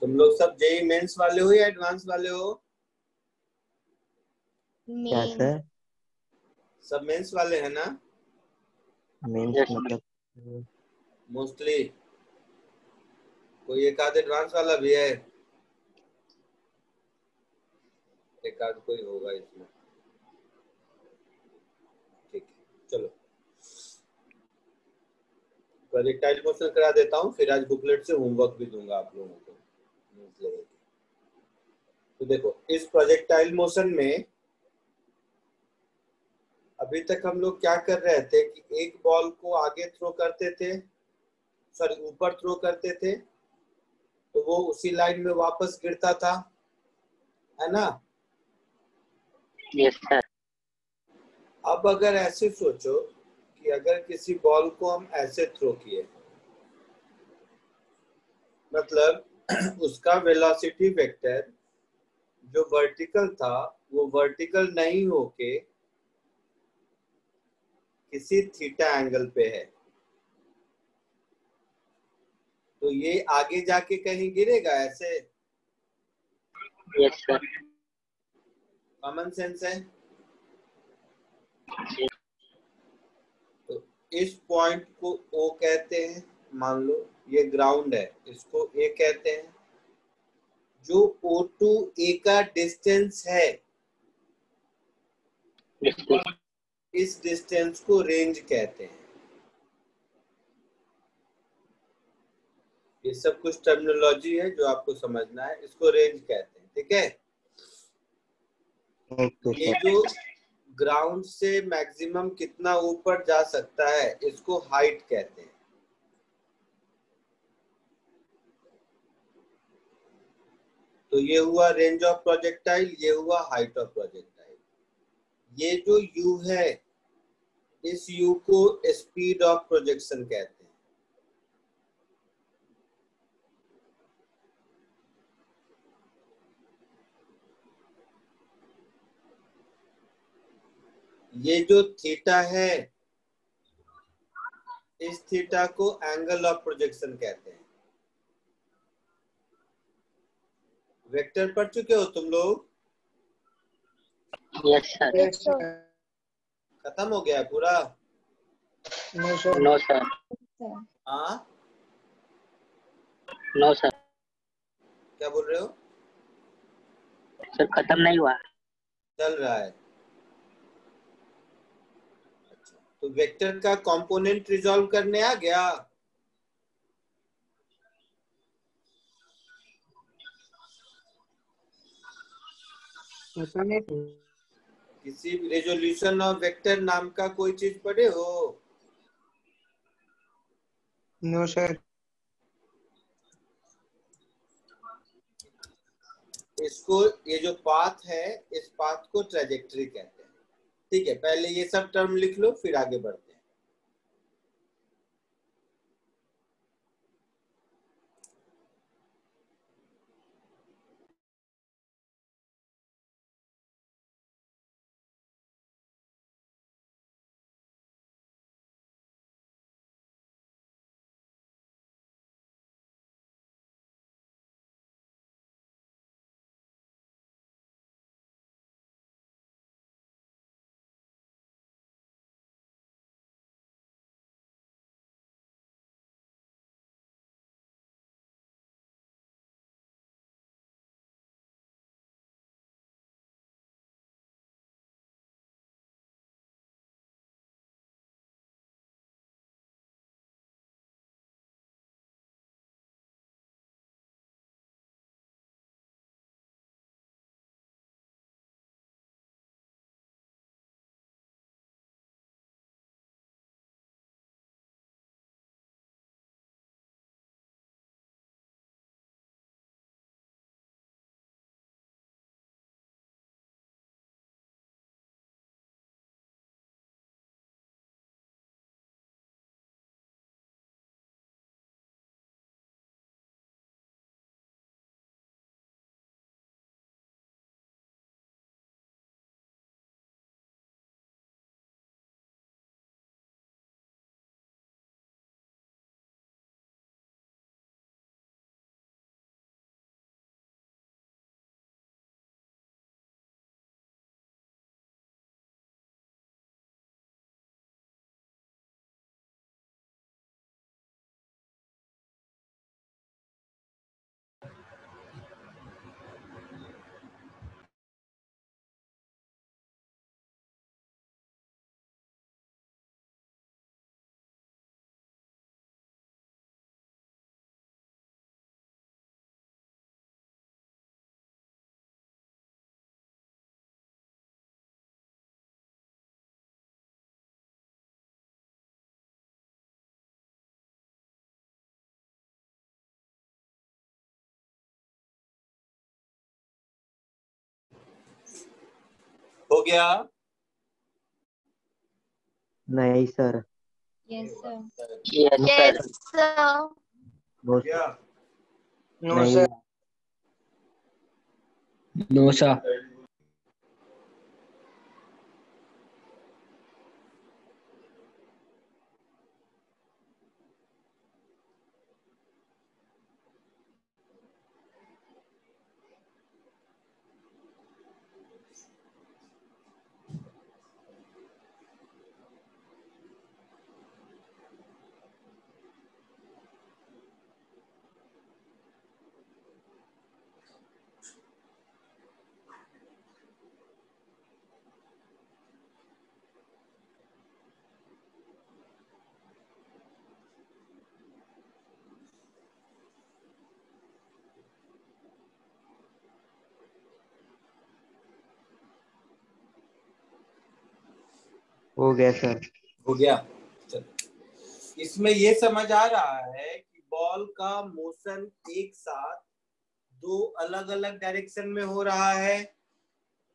तुम लोग सब जेई मेंस वाले हो या एडवांस वाले हो? क्या सर? सब मेंस वाले हैं ना मेंस मतलब? मोस्टली? कोई एक आध एडवांस वाला भी है? एक आध कोई होगा इसमें। ठीक है, चलो प्रोजेक्टाइल मोशन करा देता हूँ, फिर आज बुकलेट से होमवर्क भी दूंगा आप लोगों को। तो देखो इस प्रोजेक्टाइल मोशन में अभी तक हम लोग क्या कर रहे थे कि एक बॉल को आगे थ्रो करते थे, सॉरी ऊपर थ्रो करते थे, तो वो उसी लाइन में वापस गिरता था, है ना? Yes sir. अब अगर ऐसे सोचो कि अगर किसी बॉल को हम ऐसे थ्रो किए, मतलब उसका वेलोसिटी वेक्टर जो वर्टिकल था वो वर्टिकल नहीं होके किसी थीटा एंगल पे है, तो ये आगे जाके कहीं गिरेगा ऐसे? Yes sir. कॉमन सेंस है। तो इस पॉइंट को ओ कहते हैं, मान लो ये ग्राउंड है, इसको ए कहते हैं। जो ओ टू ए का डिस्टेंस है, इस डिस्टेंस को रेंज कहते हैं। ये सब कुछ टर्मिनोलॉजी है जो आपको समझना है, इसको रेंज कहते हैं, ठीक है? ये जो ग्राउंड से मैक्सिमम कितना ऊपर जा सकता है इसको हाइट कहते हैं। तो ये हुआ रेंज ऑफ प्रोजेक्टाइल, ये हुआ हाइट ऑफ प्रोजेक्टाइल। ये जो यू है, इस यू को स्पीड ऑफ प्रोजेक्शन कहते हैं। ये जो थीटा है, इस थीटा को एंगल ऑफ प्रोजेक्शन कहते हैं। वेक्टर पढ़ चुके हो तुम लोग? Yes sir. खत्म हो गया पूरा? No sir. हाँ, नो सर। क्या बोल रहे हो? सर खत्म नहीं हुआ। चल रहा है। अच्छा, तो वेक्टर का कंपोनेंट रिजॉल्व करने आ गया? किसी रेजोल्यूशन ऑफ वेक्टर नाम का कोई चीज पढ़े हो? No sir. इसको, ये जो पाथ है, इस पाथ को ट्रेजेक्टरी कहते हैं। ठीक है, पहले ये सब टर्म लिख लो फिर आगे बढ़ते हैं। हो गया? नहीं sir. Yes sir. Yes sir. हो गया? नो नहीं। सर। No sir. हो गया सर। हो गया। चलो, इसमें ये समझ आ रहा है कि बॉल का मोशन एक साथ दो अलग अलग डायरेक्शन में हो रहा है,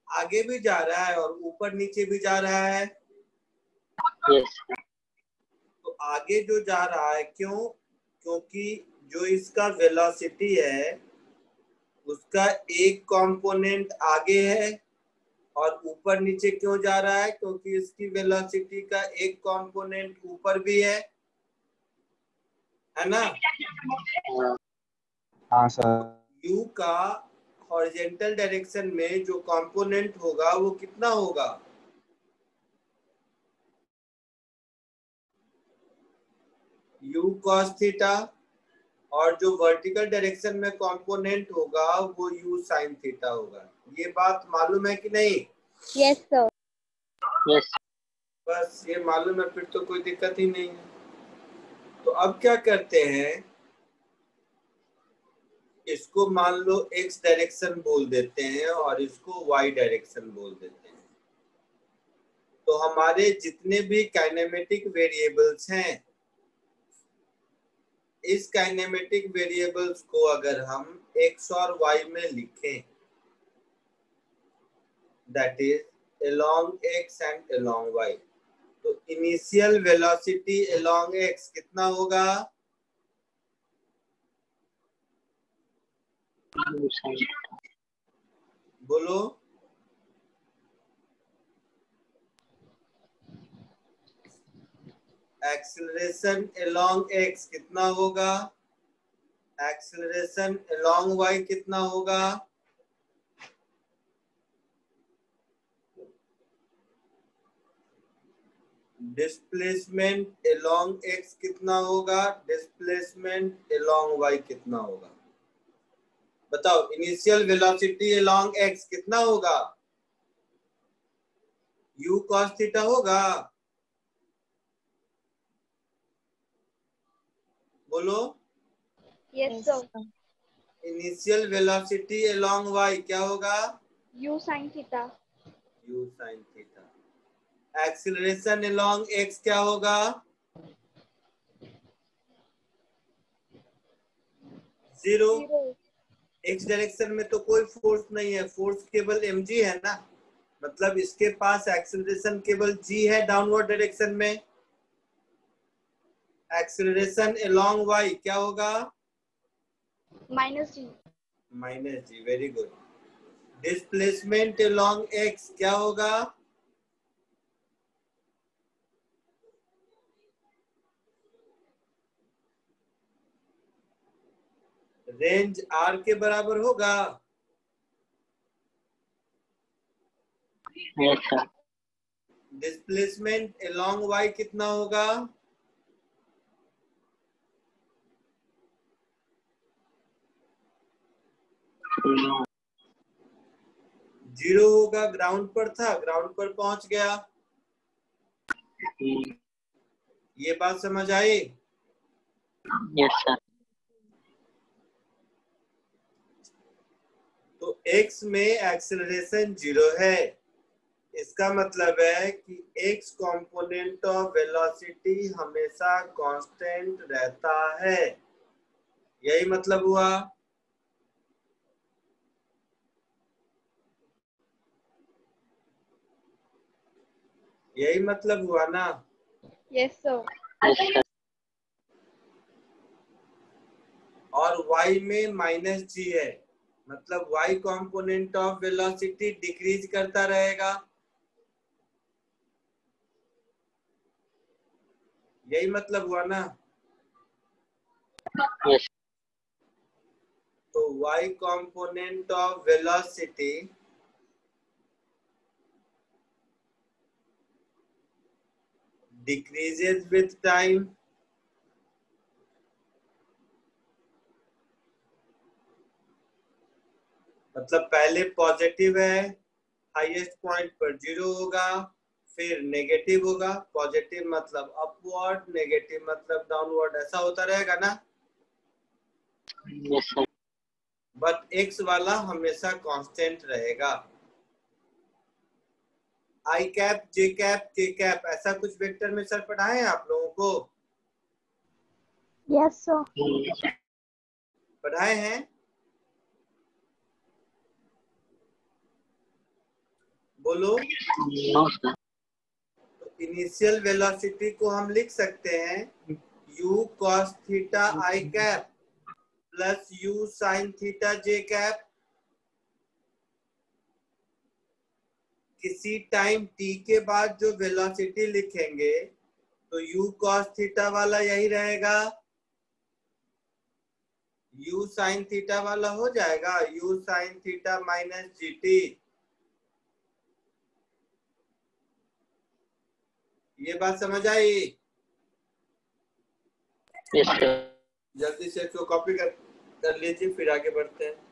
आगे भी जा रहा है और ऊपर नीचे भी जा रहा है। यस। तो आगे जो जा रहा है, क्यों? क्योंकि जो इसका वेलोसिटी है उसका एक कंपोनेंट आगे है, और ऊपर नीचे क्यों जा रहा है? क्योंकि इसकी वेलोसिटी का एक कंपोनेंट ऊपर भी है ना? हाँ सर। U का हॉरिजॉन्टल डायरेक्शन में जो कंपोनेंट होगा वो कितना होगा? U cos थीटा, और जो वर्टिकल डायरेक्शन में कंपोनेंट होगा वो U sin थीटा होगा। ये बात मालूम है कि नहीं? Yes sir. यस। बस ये मालूम है, फिर तो कोई दिक्कत ही नहीं है। तो अब क्या करते हैं, इसको मान लो x डायरेक्शन बोल देते हैं और इसको y डायरेक्शन बोल देते हैं। तो हमारे जितने भी काइनेमेटिक वेरिएबल्स हैं, इस काइनेमेटिक वेरिएबल्स को अगर हम x और y में लिखें, that is along x and along y, तो इनिशियल वेलोसिटी along x कितना होगा? बोलो। एक्सेलरेशन along x कितना होगा? एक्सेलरेशन along y कितना होगा? डिस्प्लेसमेंट along x कितना होगा? डिस्प्लेसमेंट along y कितना होगा? बताओ, इनिशियल वेलोसिटी along x कितना होगा? u cos थीटा होगा। बोलो। Yes sir. Initial velocity along y क्या होगा? You sine theta. u sin theta. Acceleration along x क्या होगा? जीरो। x डायरेक्शन में तो कोई फोर्स नहीं है, फोर्स केवल mg है ना, मतलब इसके पास एक्सीलरेशन केवल g है डाउनवर्ड डायरेक्शन में। एक्सीलरेशन along y क्या होगा? Minus G. Minus G, very good. Displacement along x क्या होगा? रेंज r के बराबर होगा। Yes sir. Displacement along y कितना होगा? जीरो होगा, ग्राउंड पर था, ग्राउंड पर पहुंच गया। ये बात समझ आई? Yes sir. तो x में एक्सेलरेशन जीरो है, इसका मतलब है कि x कंपोनेंट ऑफ वेलोसिटी हमेशा कांस्टेंट रहता है। यही मतलब हुआ। यही मतलब हुआ ना। Yes, sir. Yes, sir. और y में माइनस g है, मतलब y component of velocity decrease करता रहेगा। यही मतलब हुआ ना। Yes. तो y component of velocity decreases with time। मतलब पहले पॉजिटिव है, हाईएस्ट पॉइंट पर 0 होगा, फिर नेगेटिव होगा। पॉजिटिव मतलब अपवर्ड, नेगेटिव मतलब डाउनवर्ड, ऐसा होता रहेगा ना। Yes, sir. बट एक्स वाला हमेशा कांस्टेंट रहेगा। आई कैप, जे कैप, के कैप, ऐसा कुछ वेक्टर में सर पढ़ाए हैं आप लोगों को? Yes, sir. Yes, sir. पढ़ाए हैं? बोलो। No, sir. तो इनिशियल वेलोसिटी को हम लिख सकते हैं u cos theta I cap plus u sin theta J cap. किसी टाइम t के बाद जो वेलोसिटी लिखेंगे तो u cos थीटा वाला यही रहेगा, u sin थीटा वाला हो जाएगा u sin theta minus gt। ये बात समझ आई? Yes, sir. जल्दी से इसको कॉपी कर लीजिए, फिर आगे बढ़ते हैं।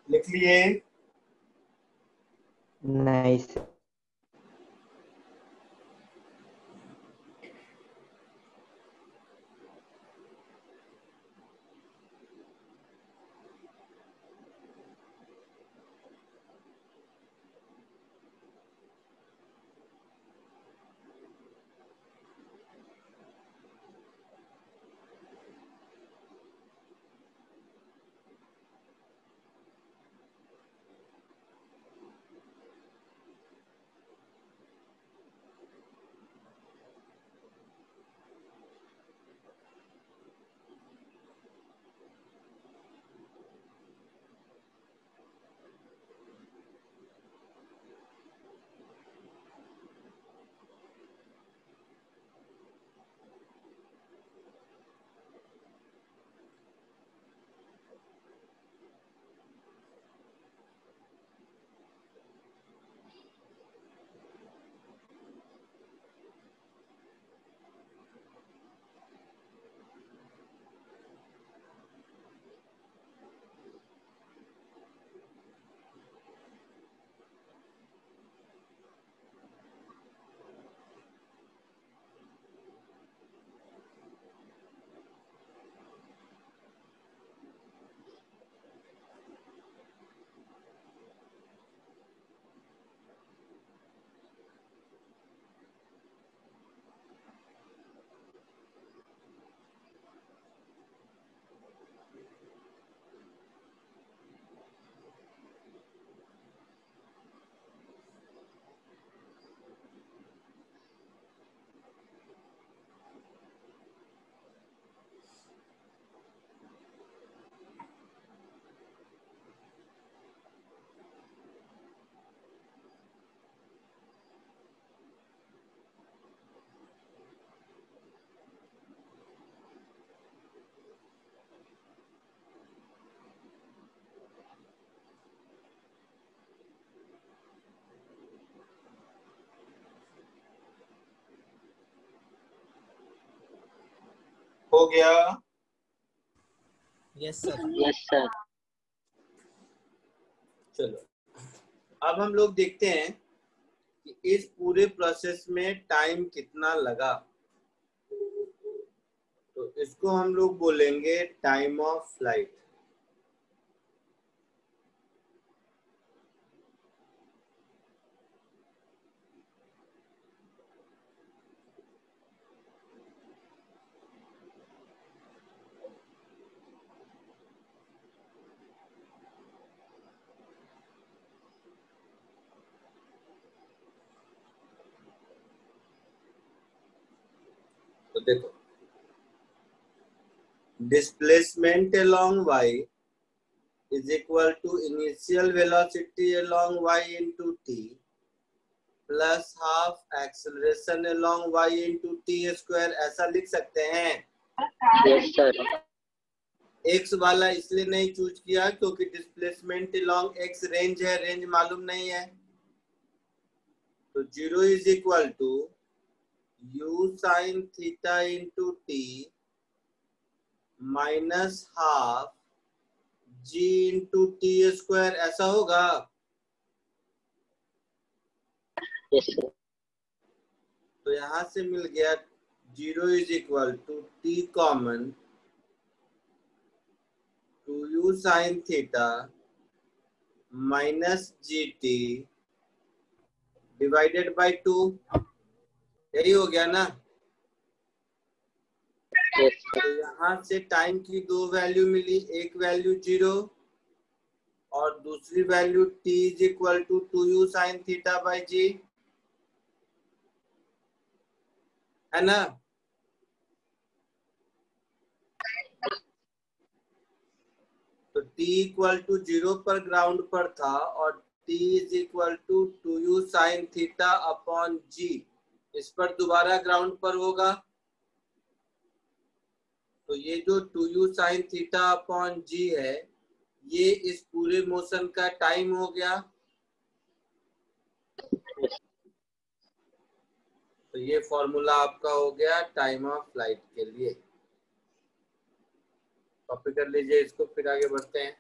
लिख लिए? नहीं सर। हो गया? Yes sir. Yes sir. चलो अब हम लोग देखते हैं कि इस पूरे प्रोसेस में टाइम कितना लगा। तो इसको हम लोग बोलेंगे टाइम ऑफ फ्लाइट। तो देखो, displacement along y is equal to initial velocity along y into t plus half acceleration along y into t square, ऐसा लिख सकते हैं। Yes sir. x वाला इसलिए नहीं चूज किया क्योंकि डिस्प्लेसमेंट along x रेंज है, रेंज मालूम नहीं है। तो 0 is equal to u sin theta into t minus half g into t square, ऐसा होगा। Yes sir. तो यहां से मिल गया 0 is equal to t common 2u sin theta minus g t divided by 2, यही हो गया ना। Yes sir. तो यहाँ से टाइम की दो वैल्यू मिली, एक वैल्यू 0 और दूसरी value t is equal to 2u sin theta by G, है ना। तो t इक्वल टू 0 पर ग्राउंड पर था और t is equal to 2u sin theta upon g इस पर दोबारा ग्राउंड पर होगा। तो ये जो 2u sin theta upon g है, ये इस पूरे मोशन का टाइम हो गया। तो ये फॉर्मूला आपका हो गया टाइम ऑफ फ्लाइट के लिए। कॉपी कर लीजिए इसको, फिर आगे बढ़ते हैं।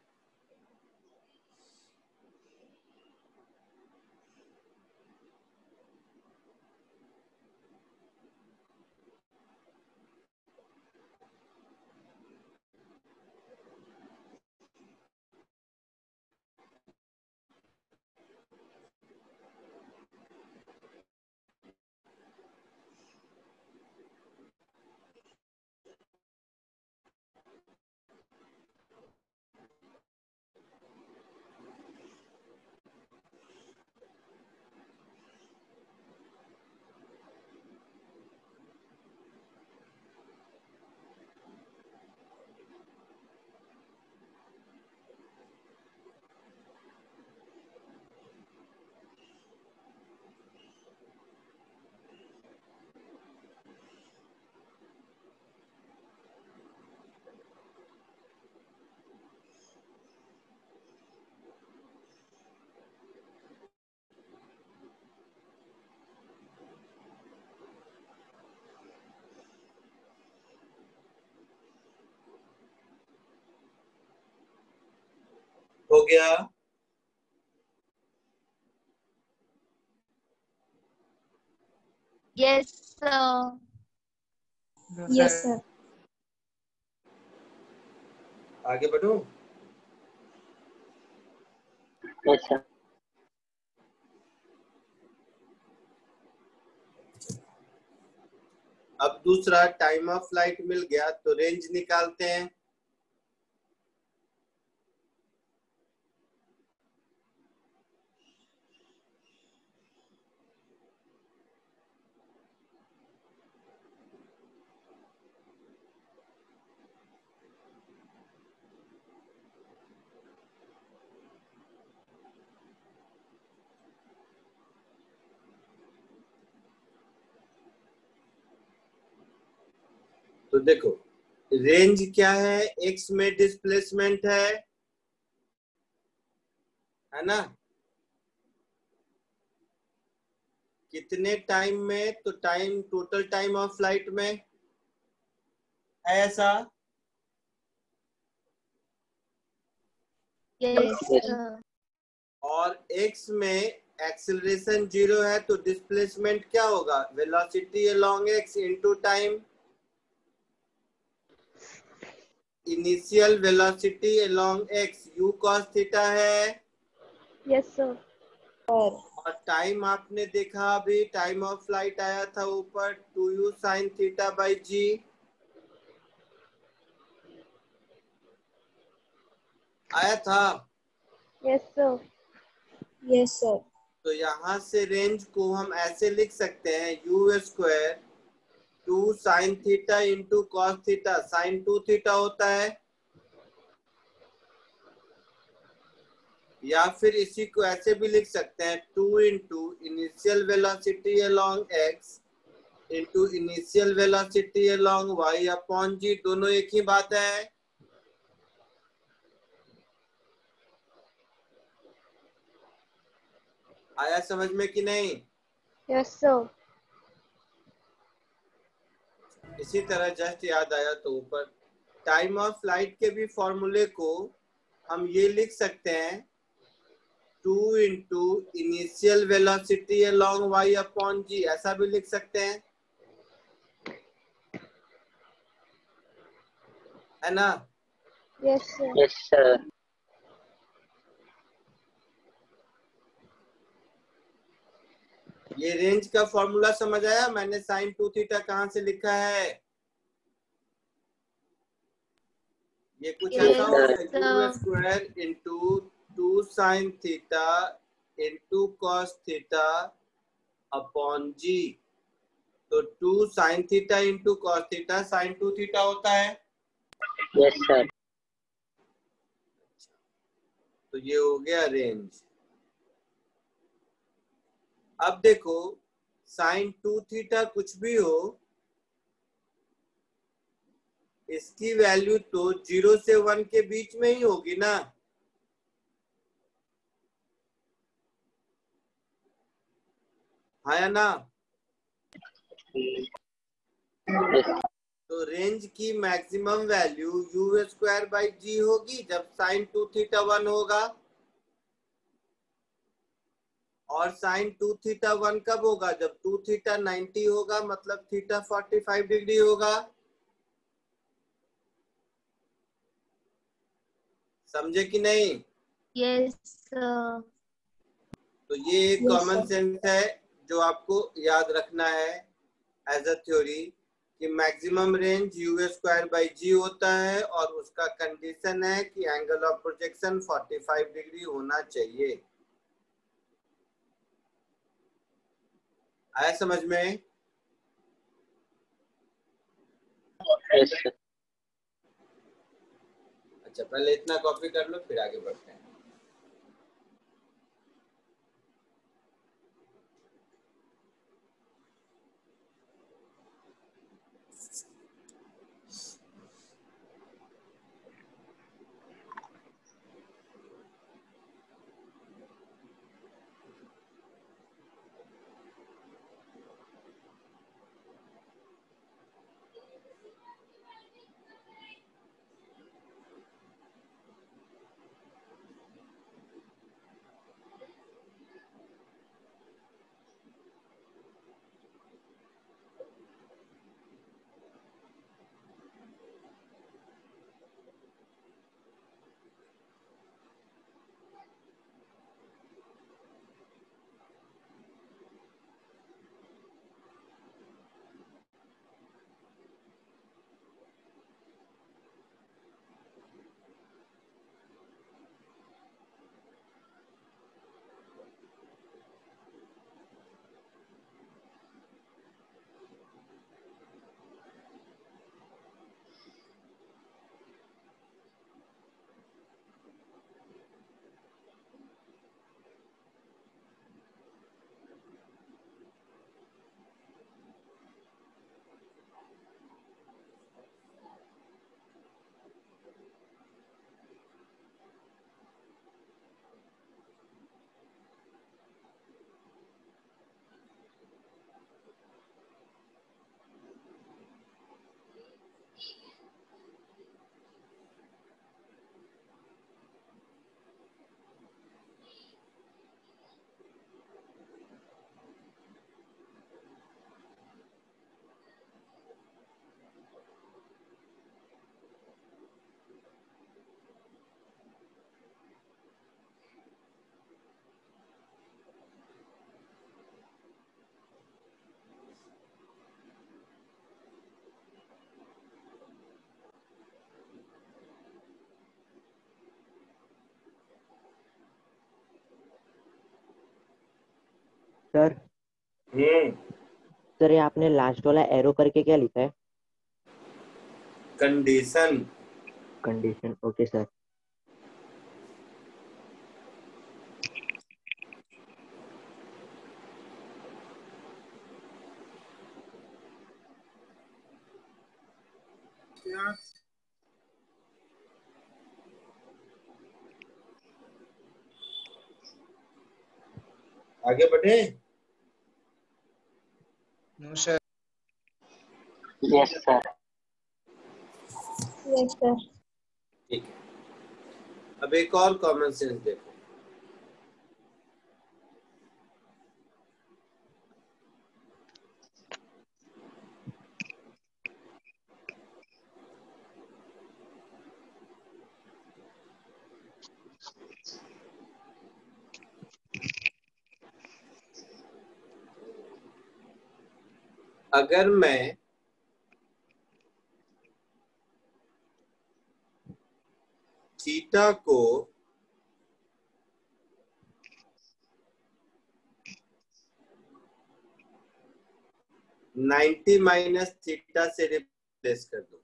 हो गया? Yes, sir. Yes, sir. आगे बढ़ूं? Yes sir. अब दूसरा टाइम ऑफ फ्लाइट मिल गया तो रेंज निकालते हैं। तो देखो, रेंज क्या है, एक्स में डिस्प्लेसमेंट है ना। कितने टाइम में, तो time, total time of flight में है ऐसा? Yes, Yes. sir. और x में एक्सेलरेशन 0 है तो डिस्प्लेसमेंट क्या होगा? Velocity along x into time. Initial velocity along x u cos theta है। Yes, sir. और टाइम आपने देखा अभी, टाइम ऑफ फ्लाइट आया था ऊपर 2u sin theta by g। आया था। Yes, sir. Yes, sir. तो यहाँ से रेंज को हम ऐसे लिख सकते हैं u square 2 sin theta into cos theta. Sine 2 theta होता है, या फिर इसी को ऐसे भी लिख सकते हैं 2 into initial velocity along x into initial velocity along y upon g। दोनों एक ही बात है। आया समझ में कि नहीं? Yes, sir. इसी तरह जस्ट याद आया तो ऊपर टाइम ऑफ फ्लाइट के भी फॉर्मूले को हम ये लिख सकते हैं 2 into initial velocity along y upon g। ऐसा भी लिख सकते हैं, है ना? Yes, sir. Yes, sir. ये रेंज का फॉर्मूला समझ आया? मैंने साइन 2 थीटा कहाँ से लिखा है? ये कुछ Yes, ऐसा हो गया sir. u square into 2 sine theta into cos theta upon G. तो 2 sine theta into cos theta sine 2 theta होता है। Yes, sir. तो ये हो गया रेंज। अब देखो साइन 2 थीटा कुछ भी हो, इसकी वैल्यू तो 0 से 1 के बीच में ही होगी ना। है ना? Yes. तो रेंज की maximum value u square by G होगी जब साइन 2 थीटा 1 होगा। और साइन 2 थीटा 1 कब होगा? जब 2 थीटा 90 होगा, मतलब थीटा 45 डिग्री होगा। समझे कि नहीं? Yes, sir. तो ये एक Yes, कॉमन sir. सेंस है जो आपको याद रखना है एज अ थ्योरी कि maximum range u square by G होता है और उसका कंडीशन है कि एंगल ऑफ प्रोजेक्शन 45 डिग्री होना चाहिए। आया समझ में? Yes, sir. अच्छा, पहले इतना कॉपी कर लो फिर आगे बढ़ते हैं। सर सर ये आपने लास्ट वाला एरो करके क्या लिखा है? कंडीशन। Condition, okay sir. आगे बढ़े। No sir. Yes sir. Yes, sir. ठीक है, अब एक और कॉमन सेंस देखो। अगर मैं थीटा को नाइन्टी माइनस थीटा से रिप्लेस कर दूं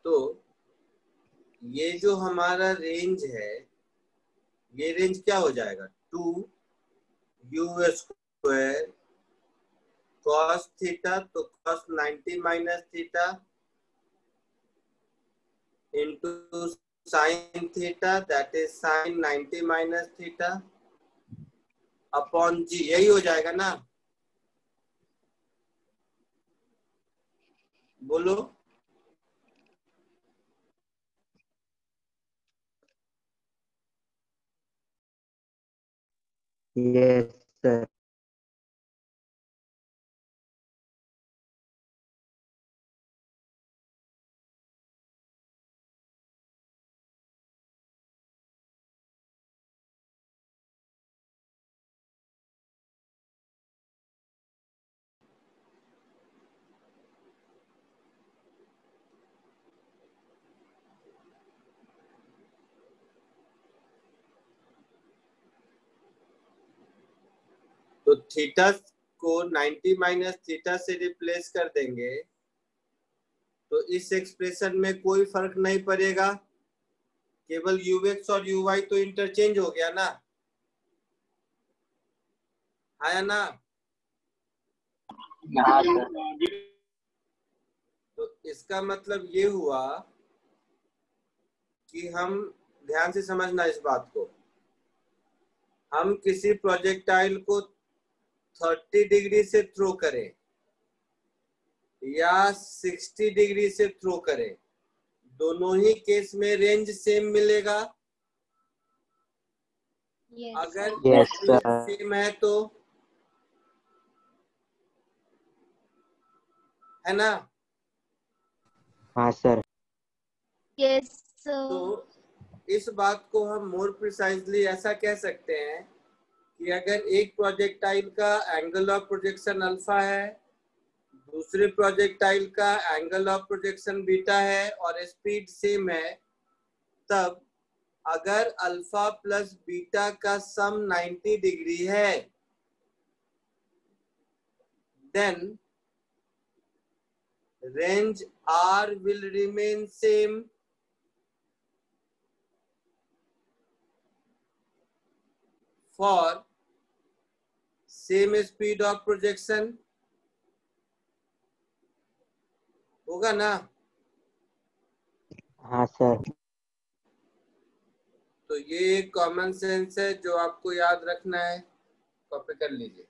तो ये जो हमारा रेंज है, ये रेंज क्या हो जाएगा? 2u स्क्वायर cos थीटा, तो cos 90 minus theta into sine theta, that is sine 90 minus theta upon G. यही हो जाएगा ना? बोलो। Yes sir. तो थीटा को 90 माइनस थीटा से रिप्लेस कर देंगे तो इस एक्सप्रेशन में कोई फर्क नहीं पड़ेगा, केवल ux और uy तो इंटरचेंज हो गया ना, आया ना? हाँ सर। तो इसका मतलब ये हुआ कि हम, ध्यान से समझना इस बात को, हम किसी प्रोजेक्टाइल को 30 डिग्री से थ्रो करें या 60 डिग्री से थ्रो करें, दोनों ही केस में रेंज सेम मिलेगा। Yes, अगर sir. Yes range sir. Same है तो, है ना? हाँ सर। Yes, तो sir. इस बात को हम मोर प्रिसाइजली ऐसा कह सकते हैं कि अगर एक प्रोजेक्टाइल का एंगल ऑफ प्रोजेक्शन अल्फा है, दूसरे प्रोजेक्टाइल का एंगल ऑफ प्रोजेक्शन बीटा है और स्पीड सेम है, तब अगर अल्फा प्लस बीटा का सम 90 डिग्री है, then range R will remain same for same speed of projection। होगा ना? हाँ सर। तो ये कॉमन सेंस है जो आपको याद रखना है, कॉपी कर लीजिए।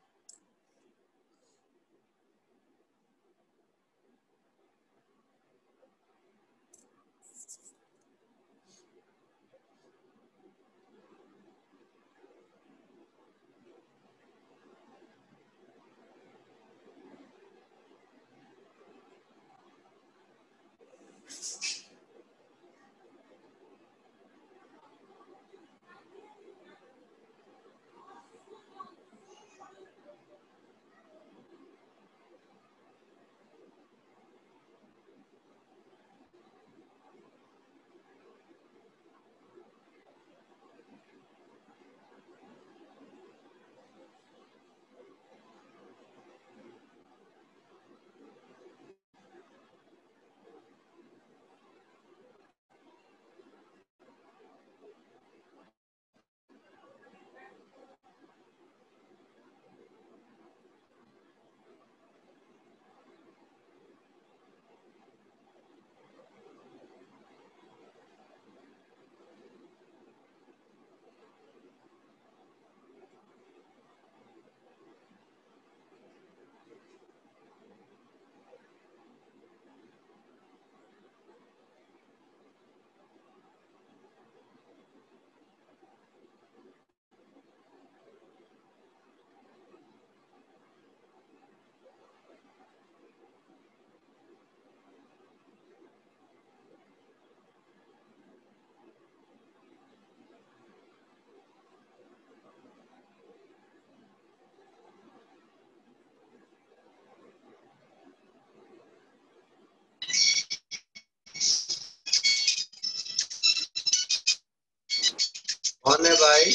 कौन है भाई?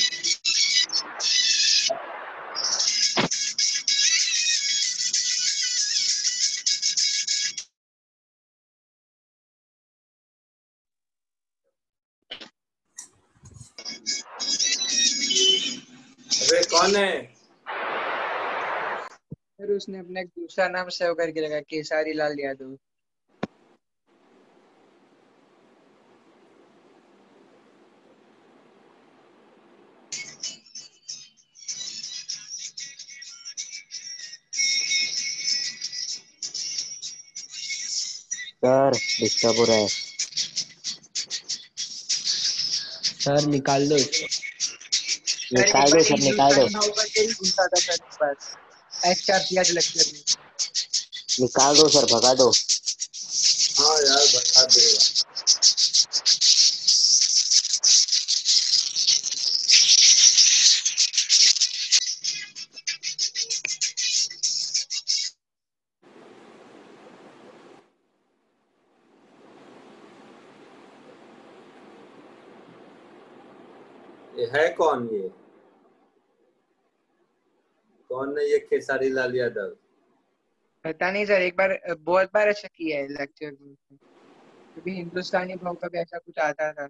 अबे कौन है? फिर उसने अपना एक दूसरा नाम सेव करके रखा, केसारी लाल यादव। सर डिस्टर्ब हो रहा है। सर निकाल दो। निकाल दो सर, निकाल दो। घुसा था सर एक बार एचआर के लेक्चर में। निकाल दो सर, भगा दो। हाँ यार बता देगा। ये है कौन? ये कौन है ये खेसारी लाल यादव? पता नहीं सर, एक बार बहुत बार ऐसा किया है लेक्चर में। कभी हिंदुस्तानी भाव का भी ऐसा कुछ आता था।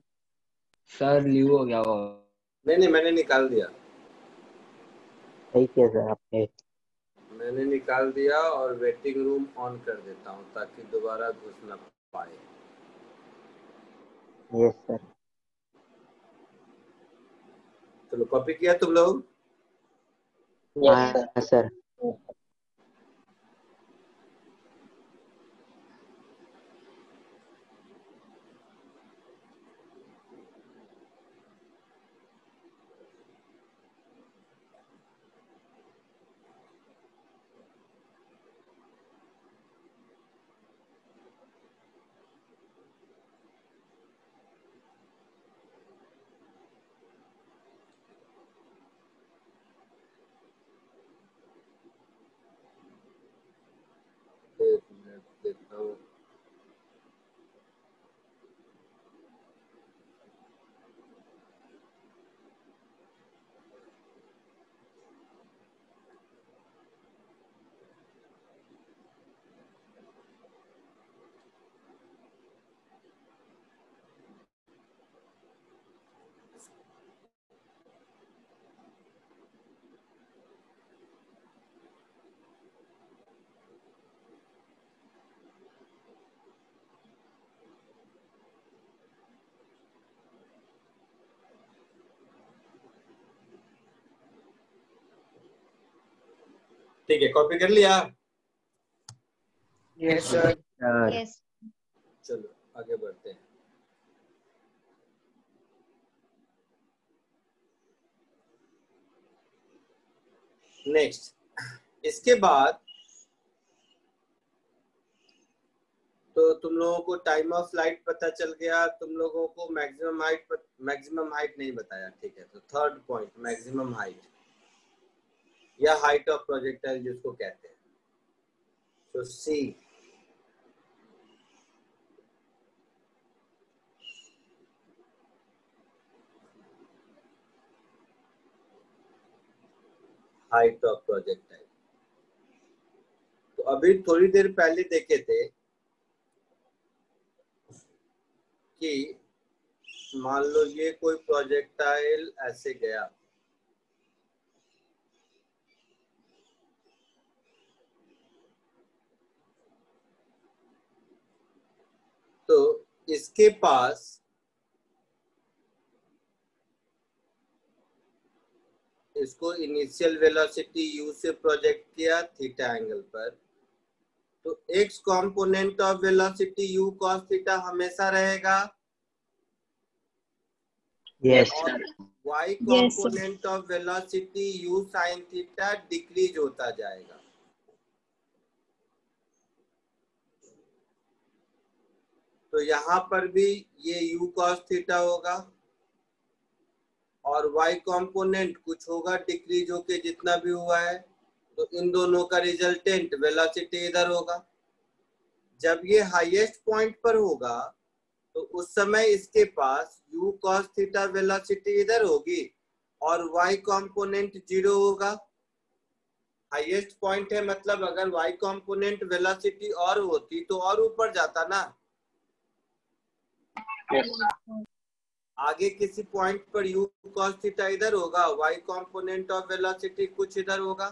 सर लीव हो गया वो। नहीं मैंने निकाल दिया। सही किया सर आपने। मैंने निकाल दिया और वेटिंग रूम ऑन कर देता हूँ ताकि दोबारा घुस ना पाए। Yes sir. चलो कॉपी किया तुम लोग? हाँ सर। एक मिनट देखता हूँ। ठीक है, कॉपी कर लिया? Yes sir. Sir Yes. चलो आगे बढ़ते हैं। नेक्स्ट, इसके बाद तो तुम लोगों को टाइम ऑफ फ्लाइट पता चल गया। तुम लोगों को मैक्सिमम हाइट नहीं बताया। ठीक है, तो थर्ड पॉइंट मैक्सिमम हाइट या हाइट ऑफ प्रोजेक्टाइल जिसको कहते हैं। तो सी हाइट ऑफ प्रोजेक्टाइल। तो अभी थोड़ी देर पहले देखे थे कि मान लो ये कोई प्रोजेक्टाइल ऐसे गया, तो इसके पास इसको इनिशियल वेलोसिटी u से प्रोजेक्ट किया थीटा एंगल पर, तो x component of velocity u cos theta हमेशा रहेगा यस और y component of velocity u sin theta decrease होता जाएगा। तो यहाँ पर भी ये u cos थीटा होगा और y कंपोनेंट कुछ होगा डिक्रीज होके जितना भी हुआ है, तो इन दोनों का रिजल्टेंट वेलोसिटी इधर होगा। जब ये हाईएस्ट पॉइंट पर होगा तो उस समय इसके पास u cos थीटा वेलोसिटी इधर होगी और y कंपोनेंट 0 होगा। हाईएस्ट पॉइंट है, मतलब अगर y कंपोनेंट वेलोसिटी और होती तो और ऊपर जाता ना। yes, आगे किसी पॉइंट पर u cos थीटा इधर होगा, y कंपोनेंट ऑफ वेलोसिटी कुछ इधर होगा,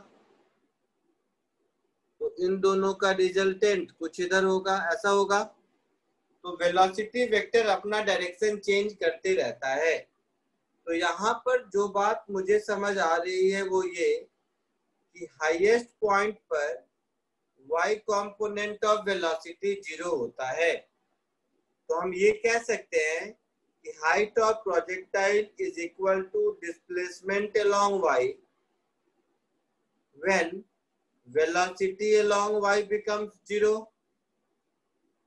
तो इन दोनों का रिजल्टेंट कुछ इधर होगा, ऐसा होगा। तो वेलोसिटी वेक्टर अपना डायरेक्शन चेंज करते रहता है। तो यहाँ पर जो बात मुझे समझ आ रही है वो ये कि हाईएस्ट पॉइंट पर y कंपोनेंट ऑफ वेलोसिटी 0 होता है। तो हम ये कह सकते हैं कि height of projectile is equal to displacement along y when velocity along y becomes 0।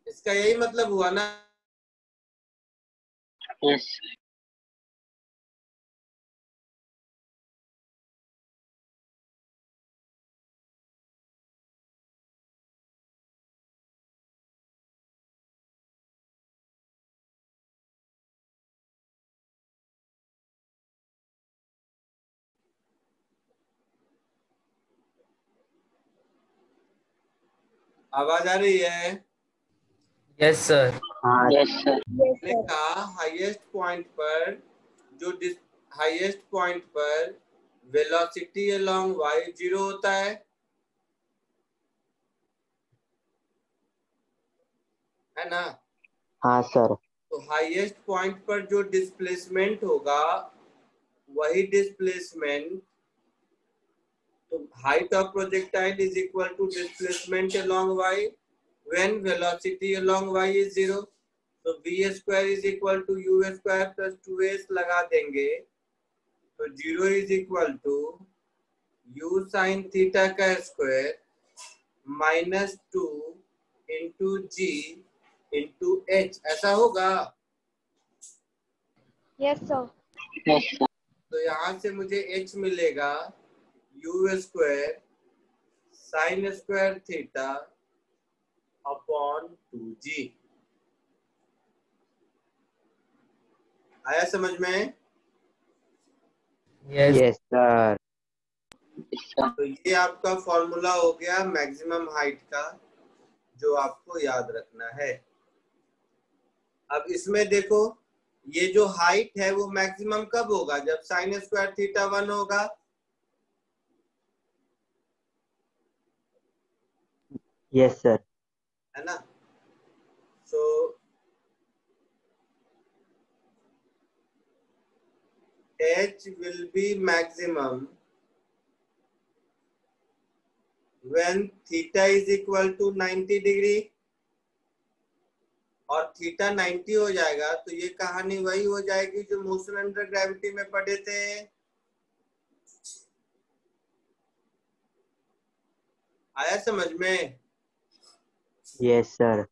इसका यही मतलब हुआ ना। yes, आवाज आ रही है? Yes sir. हाँ yes, sir. Yes, मैंने sir. कहा हाईएस्ट पॉइंट पर वेलोसिटी अलोंग y 0 होता है ना। हाँ सर। तो हाईएस्ट पॉइंट पर जो डिस्प्लेसमेंट होगा वही डिस्प्लेसमेंट, तो height of projectile is equal to displacement along y when velocity along y is 0। तो v square is equal to u square plus 2s लगा देंगे, तो 0 is equal to u sine theta का square minus 2 into g into h, ऐसा होगा। Yes, sir. Yes, sir. तो यहाँ से मुझे h मिलेगा u square sine square theta upon 2g। आया समझ में? Yes yes sir. Yes, sir. तो ये आपका फॉर्मूला हो गया मैक्सिमम हाइट का, जो आपको याद रखना है। अब इसमें देखो, ये जो हाइट है वो मैक्सिमम कब होगा? जब साइन स्क्वायर थीटा 1 होगा। Yes sir. है ना। सो h will be maximum when theta is equal to 90 degree, और थीटा 90 हो जाएगा तो ये कहानी वही हो जाएगी जो मोशन अंडर ग्रेविटी में पढ़े थे। आया समझ में? Yes sir.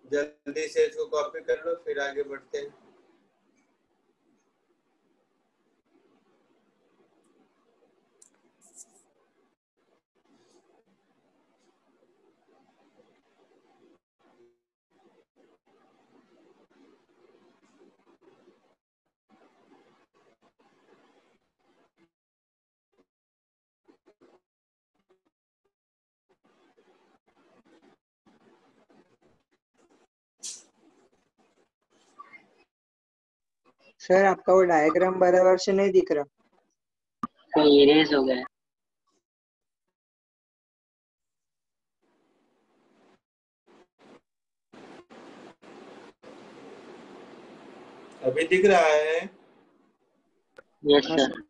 जल्दी से इसको कॉपी कर लो, फिर आगे बढ़ते हैं। सर आपका वो डायग्राम बराबर से नहीं दिख रहा। तो इरेज हो गया। अभी दिख रहा है? Yes, हाँ sir. सर।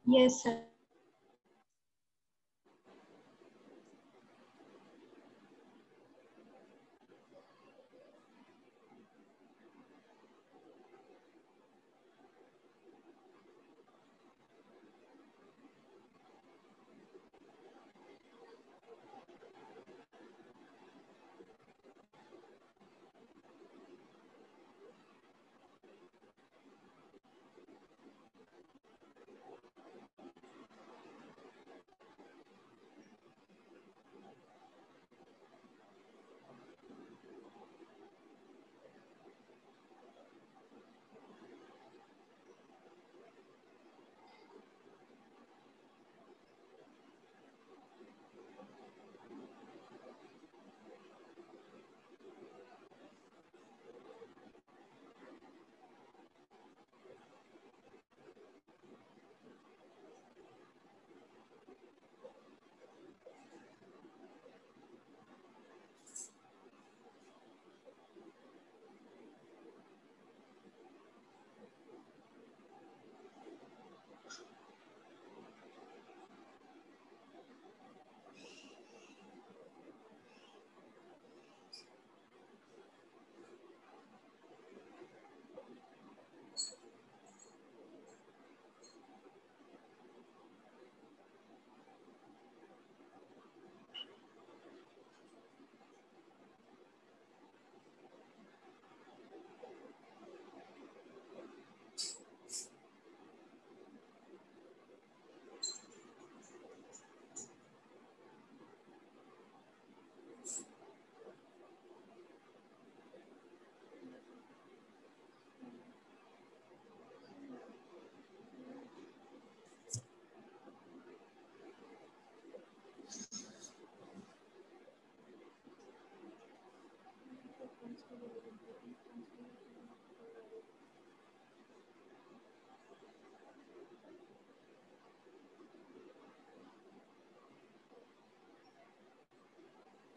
Yes, sir.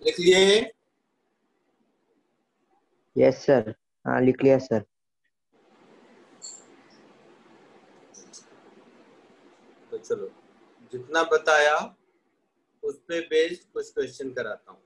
लिख लिए? यस सर, हाँ लिख लिया सर। तो चलो, जितना बताया उस पे बेस्ड कुछ क्वेश्चन कराता हूँ।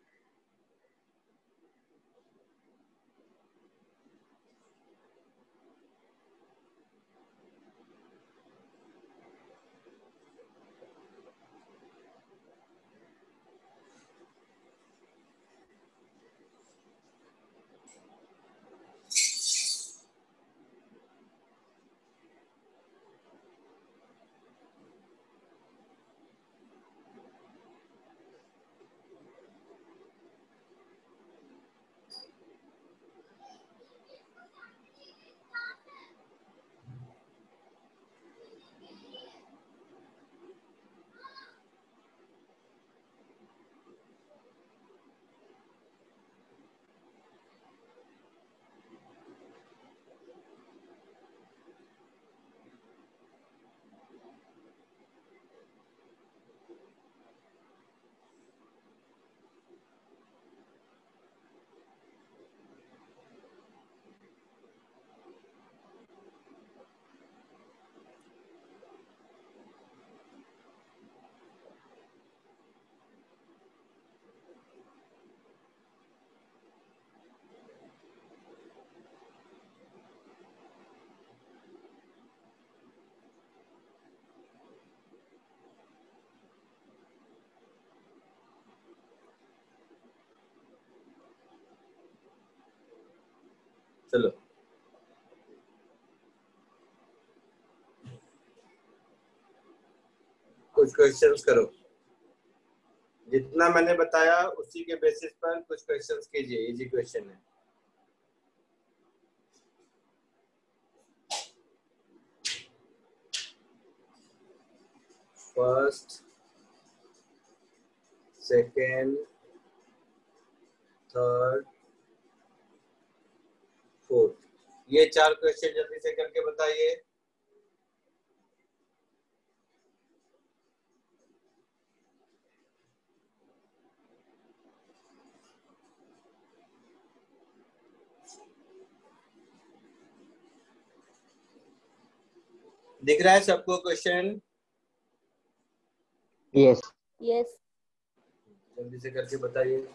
चलो, कुछ क्वेश्चंस करो। जितना मैंने बताया उसी के बेसिस पर कुछ क्वेश्चंस कीजिए। इजी क्वेश्चन है। फर्स्ट, सेकेंड, थर्ड, फोर्थ, ये 4 क्वेश्चन जल्दी से करके बताइए। दिख रहा है सबको क्वेश्चन? यस। Yes. जल्दी से करके बताइए।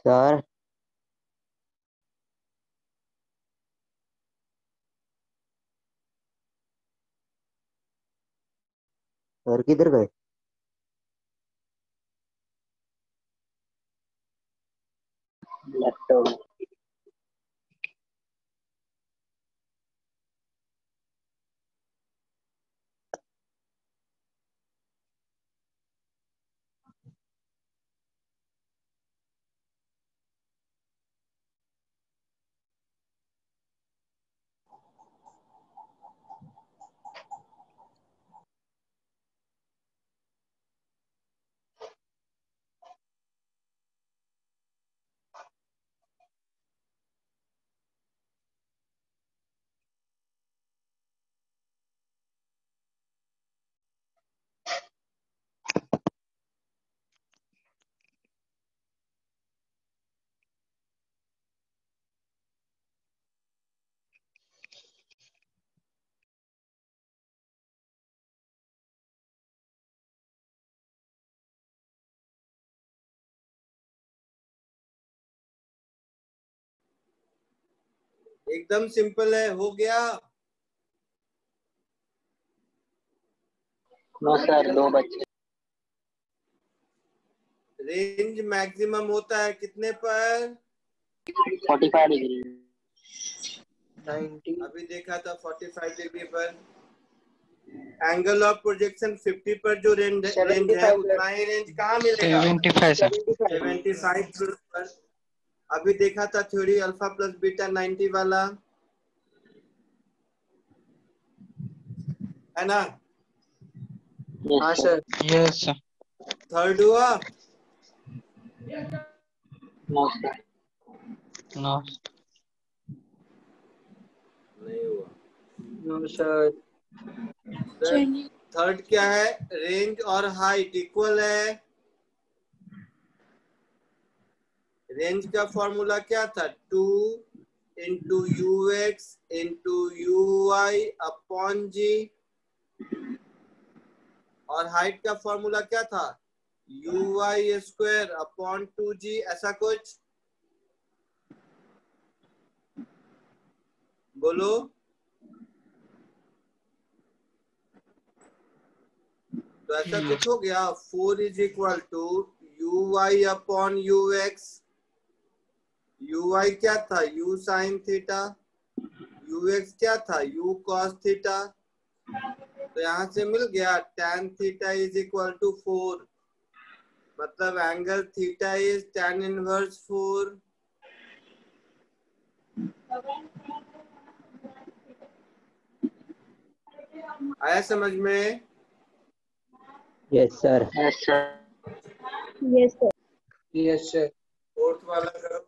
सर सर किधर गए? लैपटॉप। एकदम सिंपल है, हो गया। नो सर, 2 बच्चे। रेंज मैक्सिमम होता है कितने पर? 45 डिग्री। 90। अभी देखा था 45 डिग्री पर। एंगल ऑफ प्रोजेक्शन 50 पर जो रेंज है 75 उतना ही रेंज कहाँ मिलेगा? 75 सर। 75 पर। अभी देखा था थ्योरी अल्फा प्लस बीटा 90 वाला, है ना? हाँ yes sir. Sir. Yes sir. Third हुआ? No sir. नो। नहीं हुआ। No sir. चलिए थर्ड क्या है? रेंज और हाइट इक्वल है। रेंज का फॉर्मूला क्या था? 2 into U X into U Y upon G. और हाइट का फॉर्मूला क्या था? You Y square upon 2g, ऐसा कुछ। बोलो। तो ऐसा कुछ हो गया। 4 is equal to u Y upon u x. U y क्या था? U sine theta. U x क्या था? U cos theta. तो यहाँ से मिल गया tan theta is equal to 4। मतलब angle theta is tan inverse 4। आया समझ में? Yes sir. Yes sir. Yes, sir. Yes sir. Fourth वाला करो।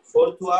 फोर्थ हुआ।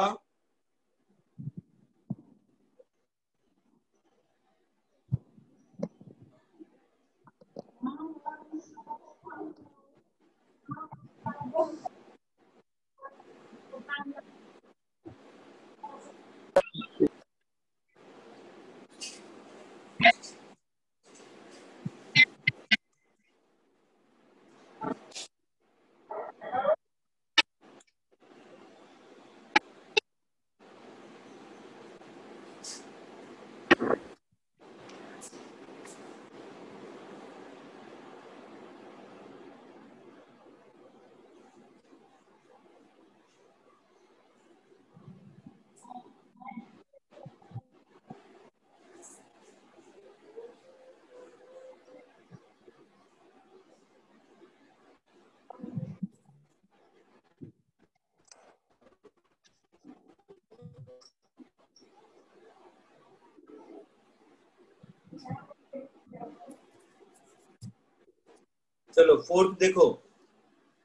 चलो फोर्थ देखो,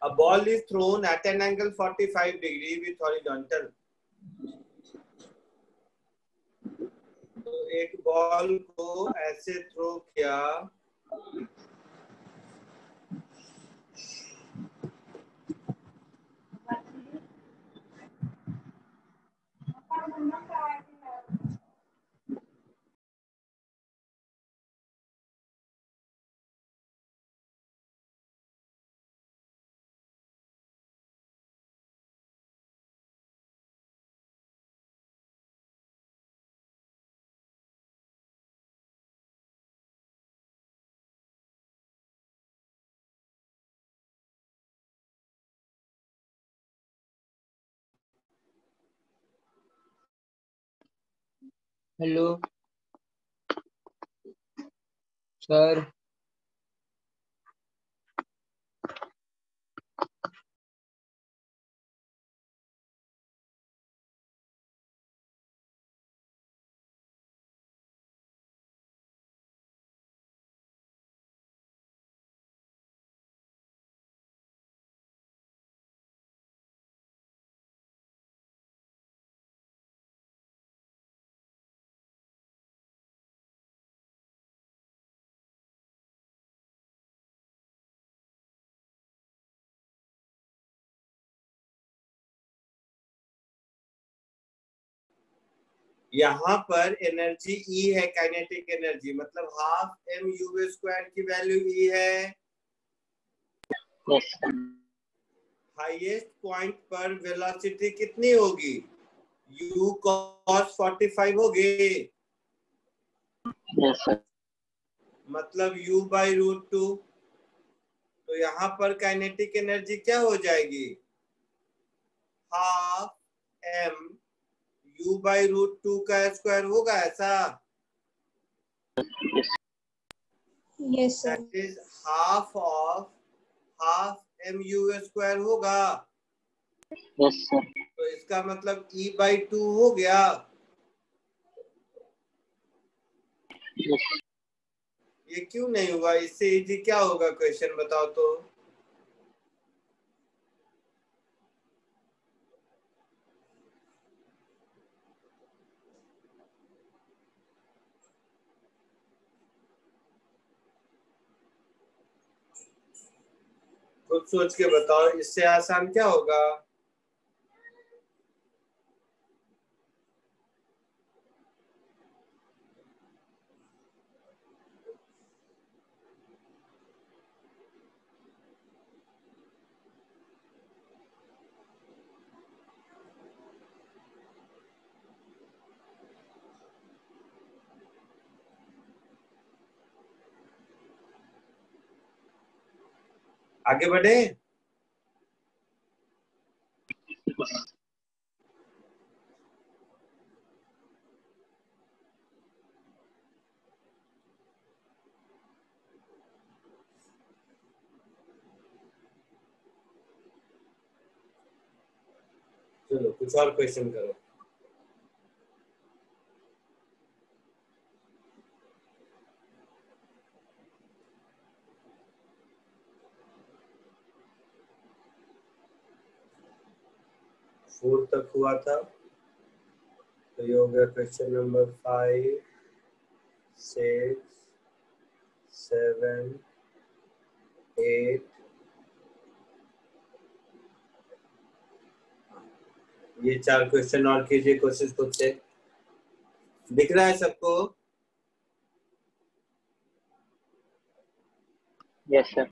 a ball is thrown at an angle 45 degree with horizontal. तो एक बॉल को ऐसे थ्रो किया, हेलो सर। यहाँ पर एनर्जी E है, काइनेटिक एनर्जी, मतलब हाफ mU स्क्वायर की वैल्यू E है। Yes sir. हाईएस्ट पॉइंट पर वेलोसिटी कितनी होगी? U cos 45 होगी, यस सर। मतलब U by √2। तो यहाँ पर काइनेटिक एनर्जी क्या हो जाएगी? हाफ m U by √2 का स्क्वायर होगा ऐसा? Yes, sir. That is half of half mu square होगा। Yes sir. तो इसका मतलब E by 2 हो गया। यस। ये क्यों नहीं हुआ? इससे इजी क्या होगा क्वेश्चन बताओ तो। खुद सोच के बताओ, इससे आसान क्या होगा? आगे बढ़े। चलो कुछ और क्वेश्चन करो। फोर तक हुआ था, तो ये हो गया क्वेश्चन नंबर 5, 6, 7, 8। ये 4 क्वेश्चन और कीजिए कोशिश खुद से। दिख रहा है सबको? Yes sir.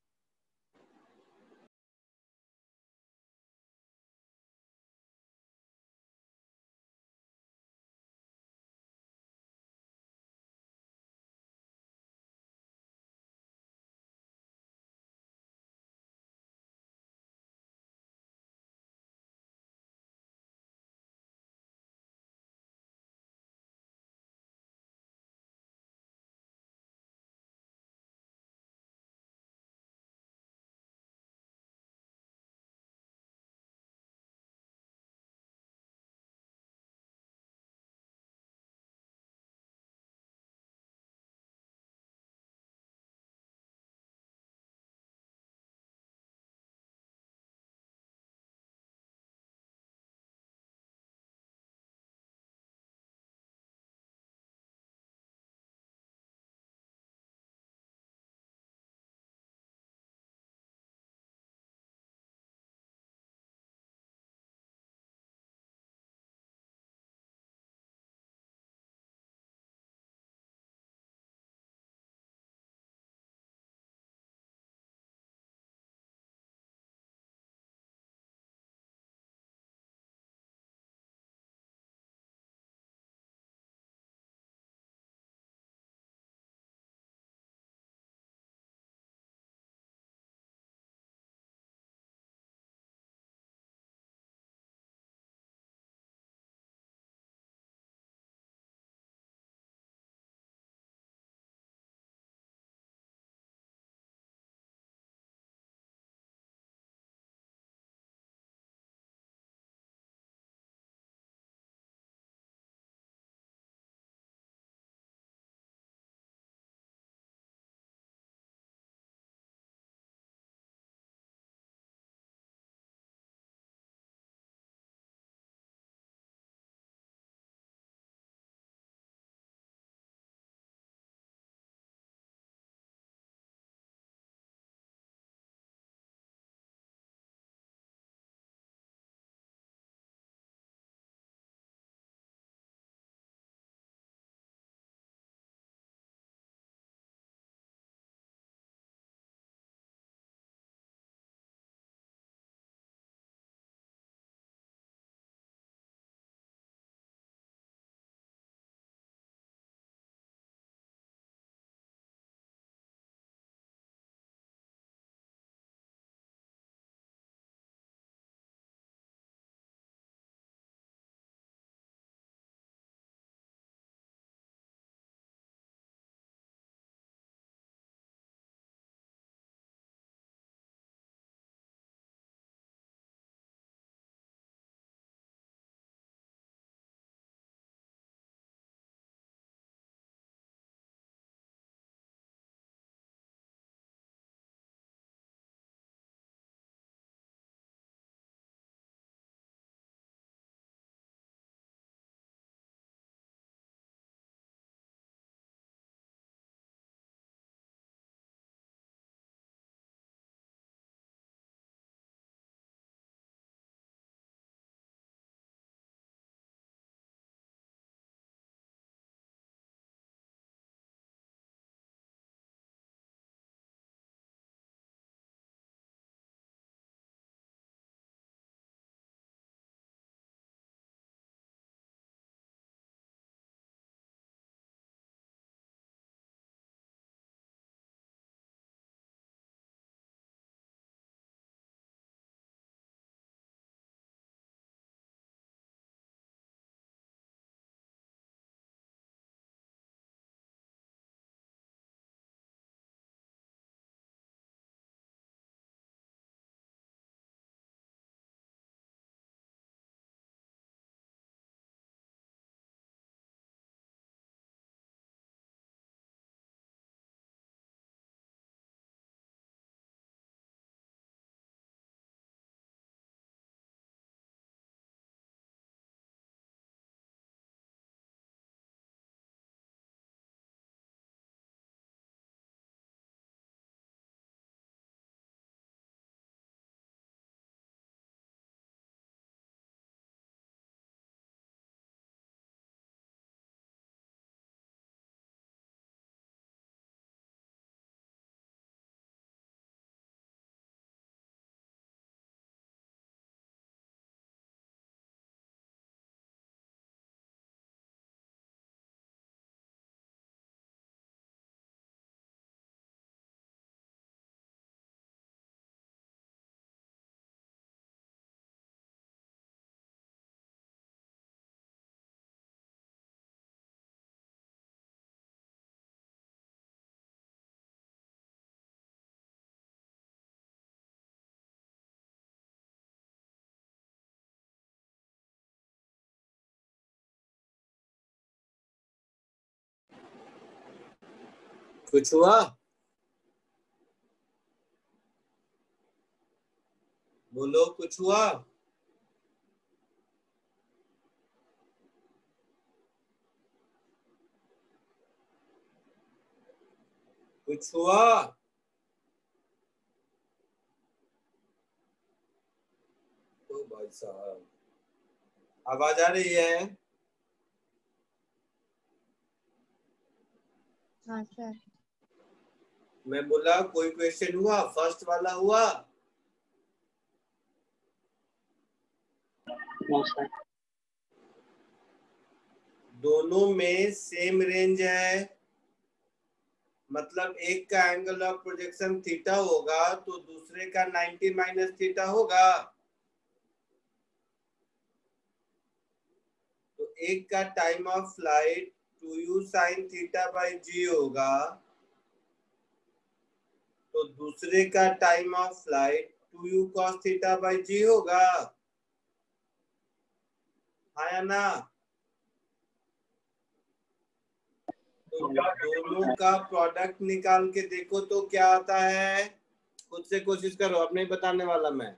कुछ हुआ? बोलो कुछ हुआ? कुछ हुआ? तो भाई साहब आवाज आ रही है? हाँ सर। मैं बोला कोई क्वेश्चन हुआ? फर्स्ट वाला हुआ? No sir. दोनों में सेम रेंज है, मतलब एक का एंगल ऑफ प्रोजेक्शन थीटा होगा तो दूसरे का 90 माइनस थीटा होगा। तो एक का time of flight 2u sine theta by G होगा, तो दूसरे का time of flight 2u cos theta by G होगा। हाँ या ना? तो दोनों का प्रोडक्ट निकाल के देखो तो क्या आता है। खुद से कोशिश करो, अब नहीं बताने वाला मैं।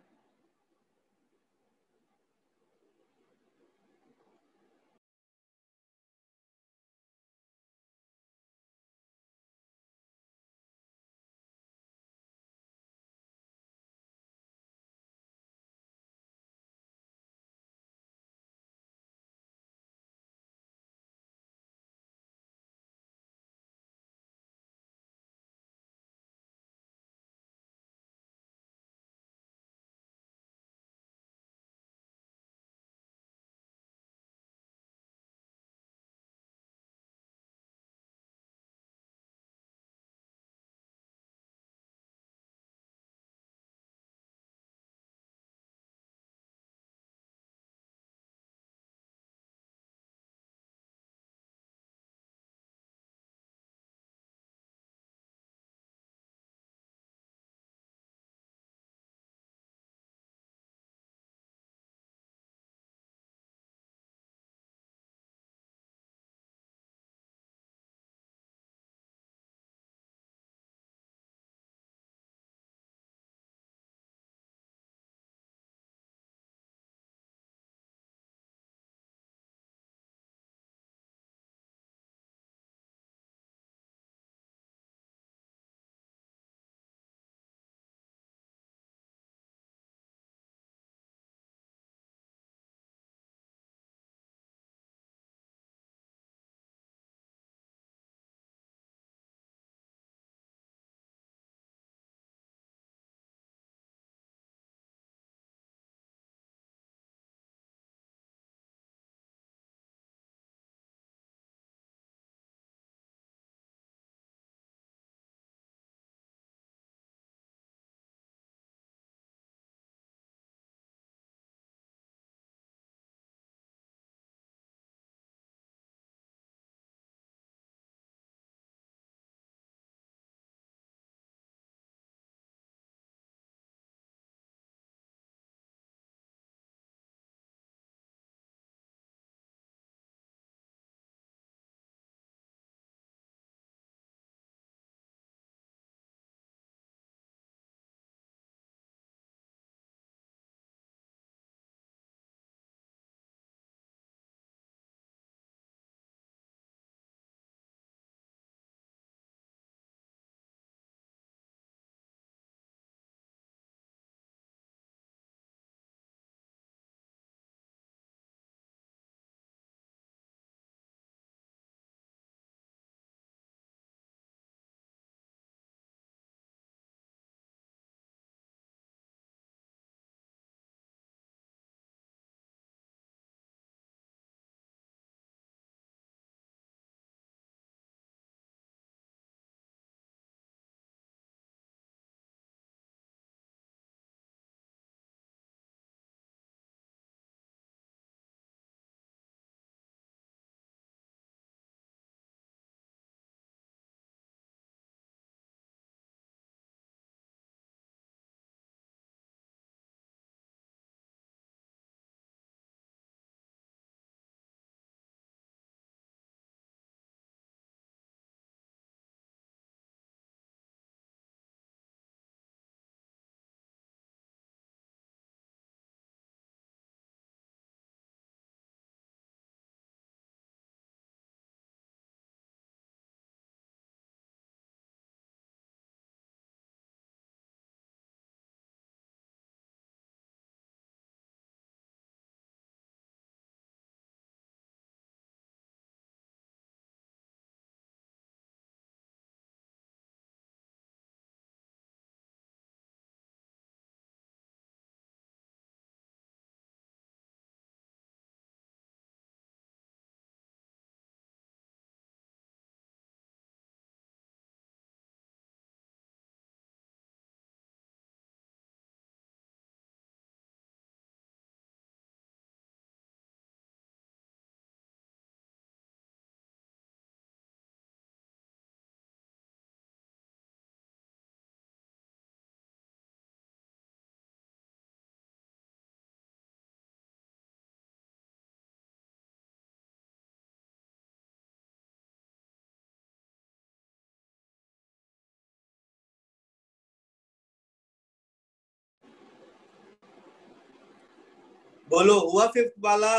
बोलो हुआ फिफ्थ वाला?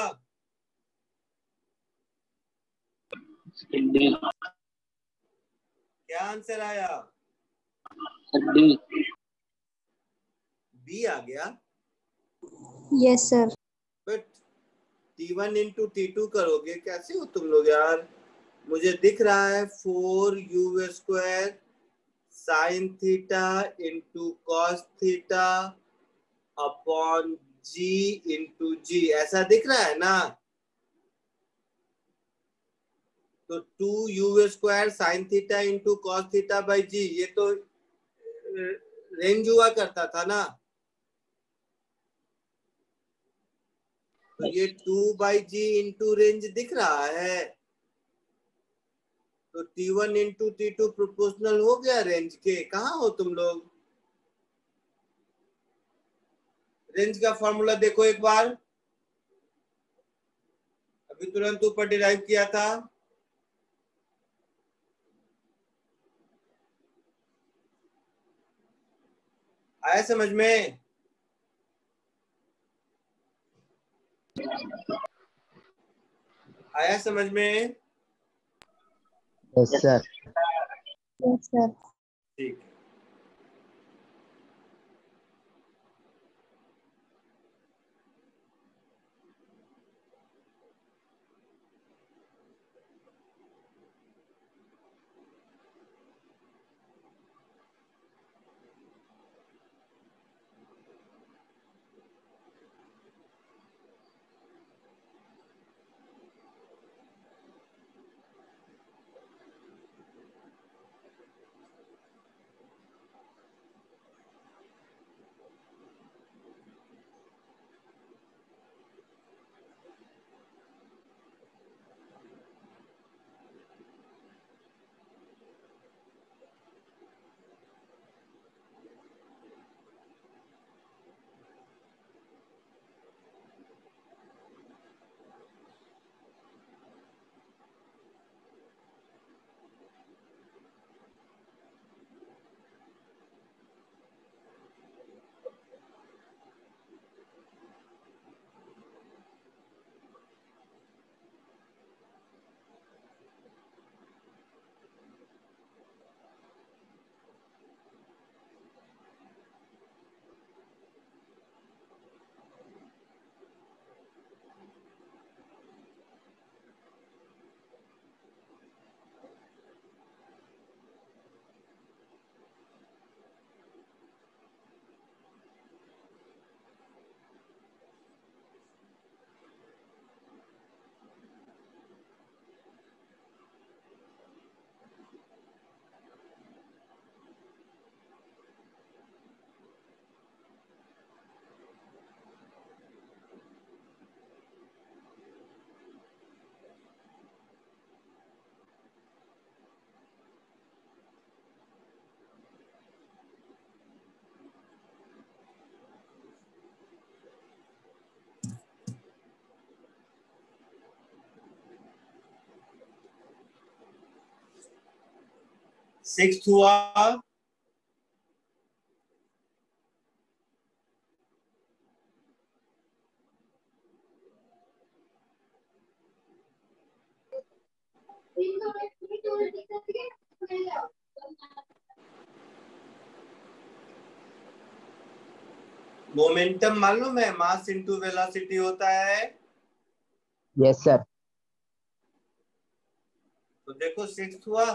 डी। क्या आंसर आया? डी। बी आ गया। Yes, sir. But T1 into T2 करोगे कैसे हो तुम लोग यार? मुझे दिख रहा है 4u² sine theta into cos theta upon G into G, ऐसा दिख रहा है ना? तो 2u² sine theta into cos theta by G, ये तो रेंज हुआ करता था ना? तो ये 2/g इंटू रेंज दिख रहा है। तो T1 इंटू T2 प्रोपोर्शनल हो गया रेंज के। कहाँ हो तुम लोग? रेंज का फॉर्मूला देखो एक बार, अभी तुरंत ऊपर डिराइव किया था। आया समझ में? आया समझ में? Yes sir. Yes, sir. ठीक है। सिक्स्थ हुआ। मोमेंटम मालूम है मास इंटू वेलोसिटी होता है। Yes sir. तो देखो सिक्स्थ हुआ।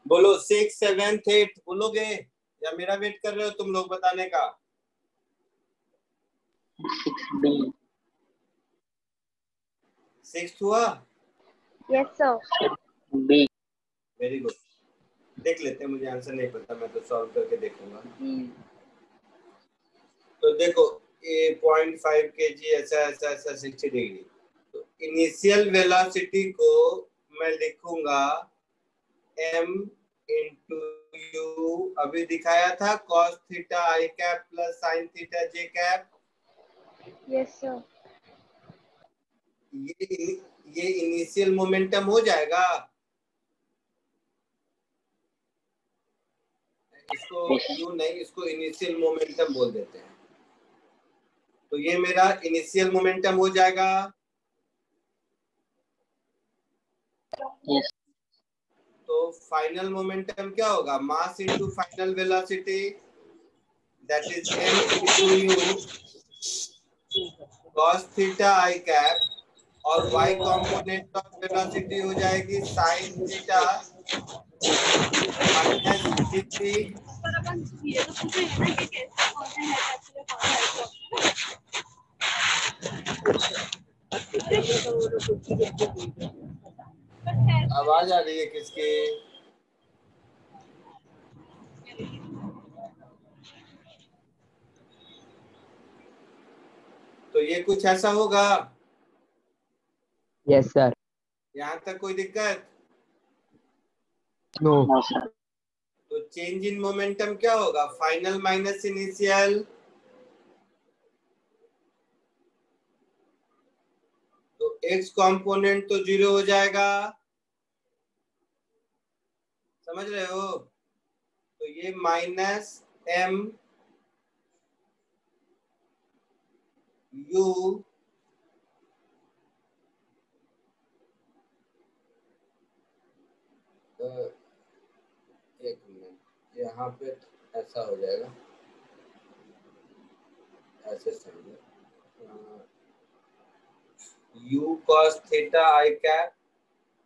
बोलो 6, 7, 8 बोलोगे या मेरा वेट कर रहे हो तुम लोग बताने का? 6B. 6 हुआ? Yes, sir. B. Very good. देख लेते हैं, मुझे आंसर नहीं पता, मैं तो सॉल्व करके देखूंगा। तो देखो ये 0.5 kg ऐसा ऐसा ऐसा 60 डिग्री। तो इनिशियल वेलोसिटी को मैं लिखूंगा m इंटू यू, अभी दिखाया था cos theta I cap plus sine theta J cap. Yes, sir. ये इनिशियल मोमेंटम हो जाएगा। इसको यू नहीं, इसको इनिशियल मोमेंटम बोल देते हैं। तो ये मेरा इनिशियल मोमेंटम हो जाएगा। Yes. तो फाइनल मोमेंटम क्या होगा? Mass into final velocity, that is m into you cos theta I cap और y कंपोनेंट ऑफ वेलोसिटी हो जाएगी sin थीटा माइनस gt। आवाज आ रही है किसकी? तो ये कुछ ऐसा होगा। Yes, sir. यहाँ तक कोई दिक्कत? No. No, sir. तो चेंज इन मोमेंटम क्या होगा? Final minus initial. तो x कंपोनेंट तो 0 हो जाएगा, समझ रहे हो? तो ये माइनस m u एक मिनट, यहाँ पे ऐसा हो जाएगा, ऐसे समझो, u cos theta I cap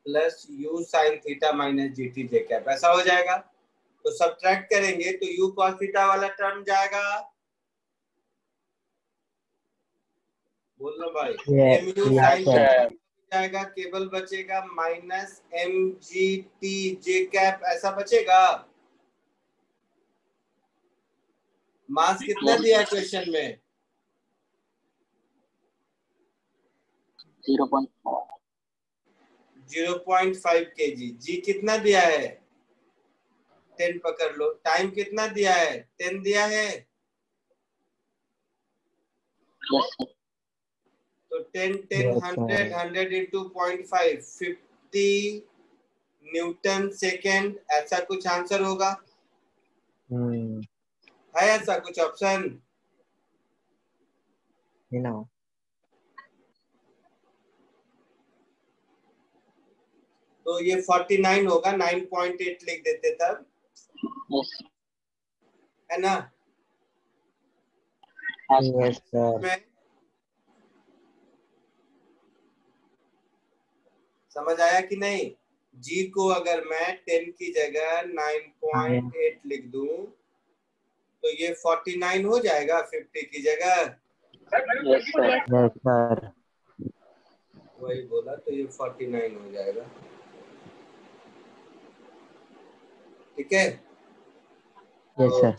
plus u sin theta minus gt J cap, ऐसा हो जाएगा। तो सब्ट्रैक्ट करेंगे तो u cos थीटा वाला टर्म जाएगा, बोल लो भाई, Yeah. mu Yes, sin sir. Theta जाएगा, केवल बचेगा माइनस mgt जे कैप, ऐसा बचेगा। मास कितना दिया क्वेश्चन में? 0.4. 0.5 kg। जी कितना दिया है? 10 पकड़ लो। टाइम कितना दिया है? 10 दिया है। Yes, sir. तो 10 10 Yes, 100 sir. 100 into 0.5 50 Newton second, ऐसा कुछ आंसर होगा। Hmm. है ऐसा कुछ ऑप्शन? You know. तो ये 49 होगा, 9.8 लिख देते तब, Yes. है ना? Yes, sir. मैं समझ आया कि नहीं? जी को अगर मैं 10 की जगह 9.8 लिख दूं तो ये 49 हो जाएगा 50 की जगह। Yes, sir. Yes, sir. वही बोला, तो ये 49 हो जाएगा। ठीक है, Yes, तो sir.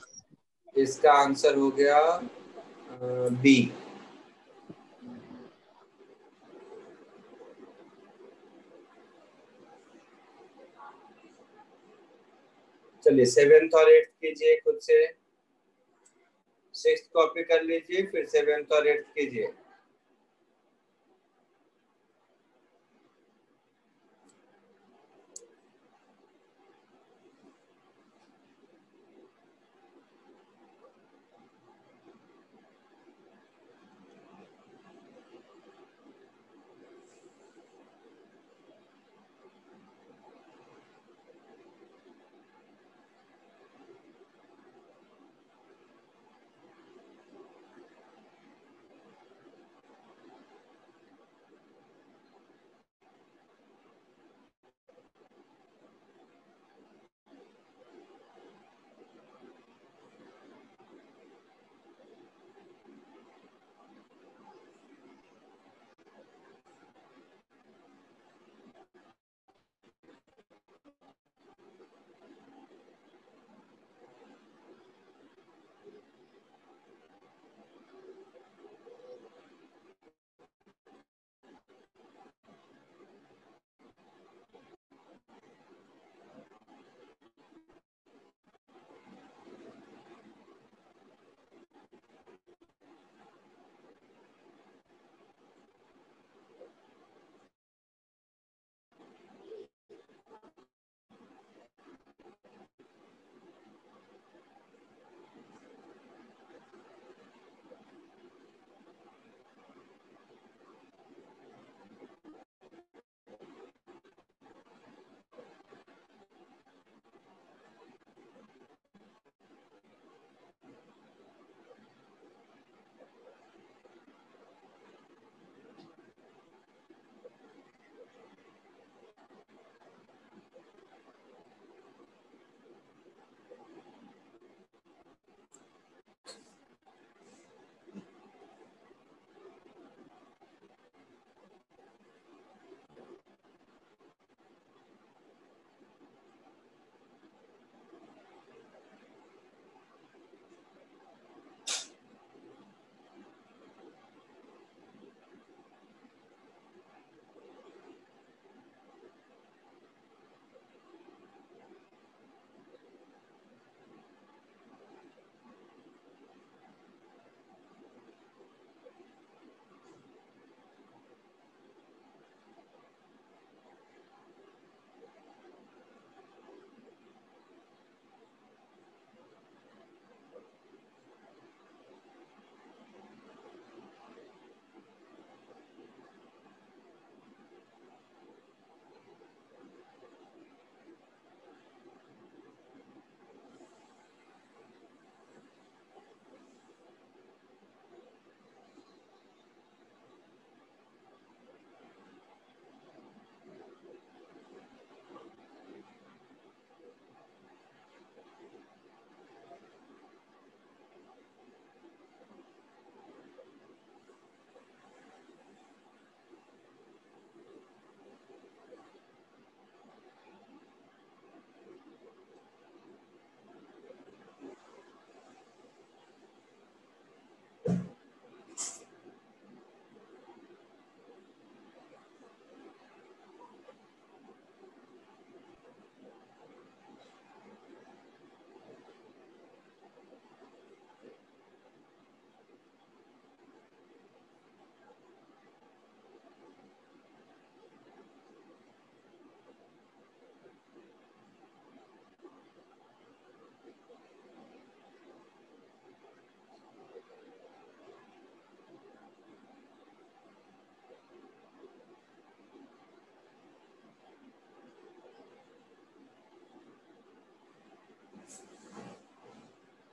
इसका आंसर हो गया बी। चलिए 7th और 8th कीजिए खुद से, 6th कॉपी कर लीजिए, फिर 7th और 8th कीजिए।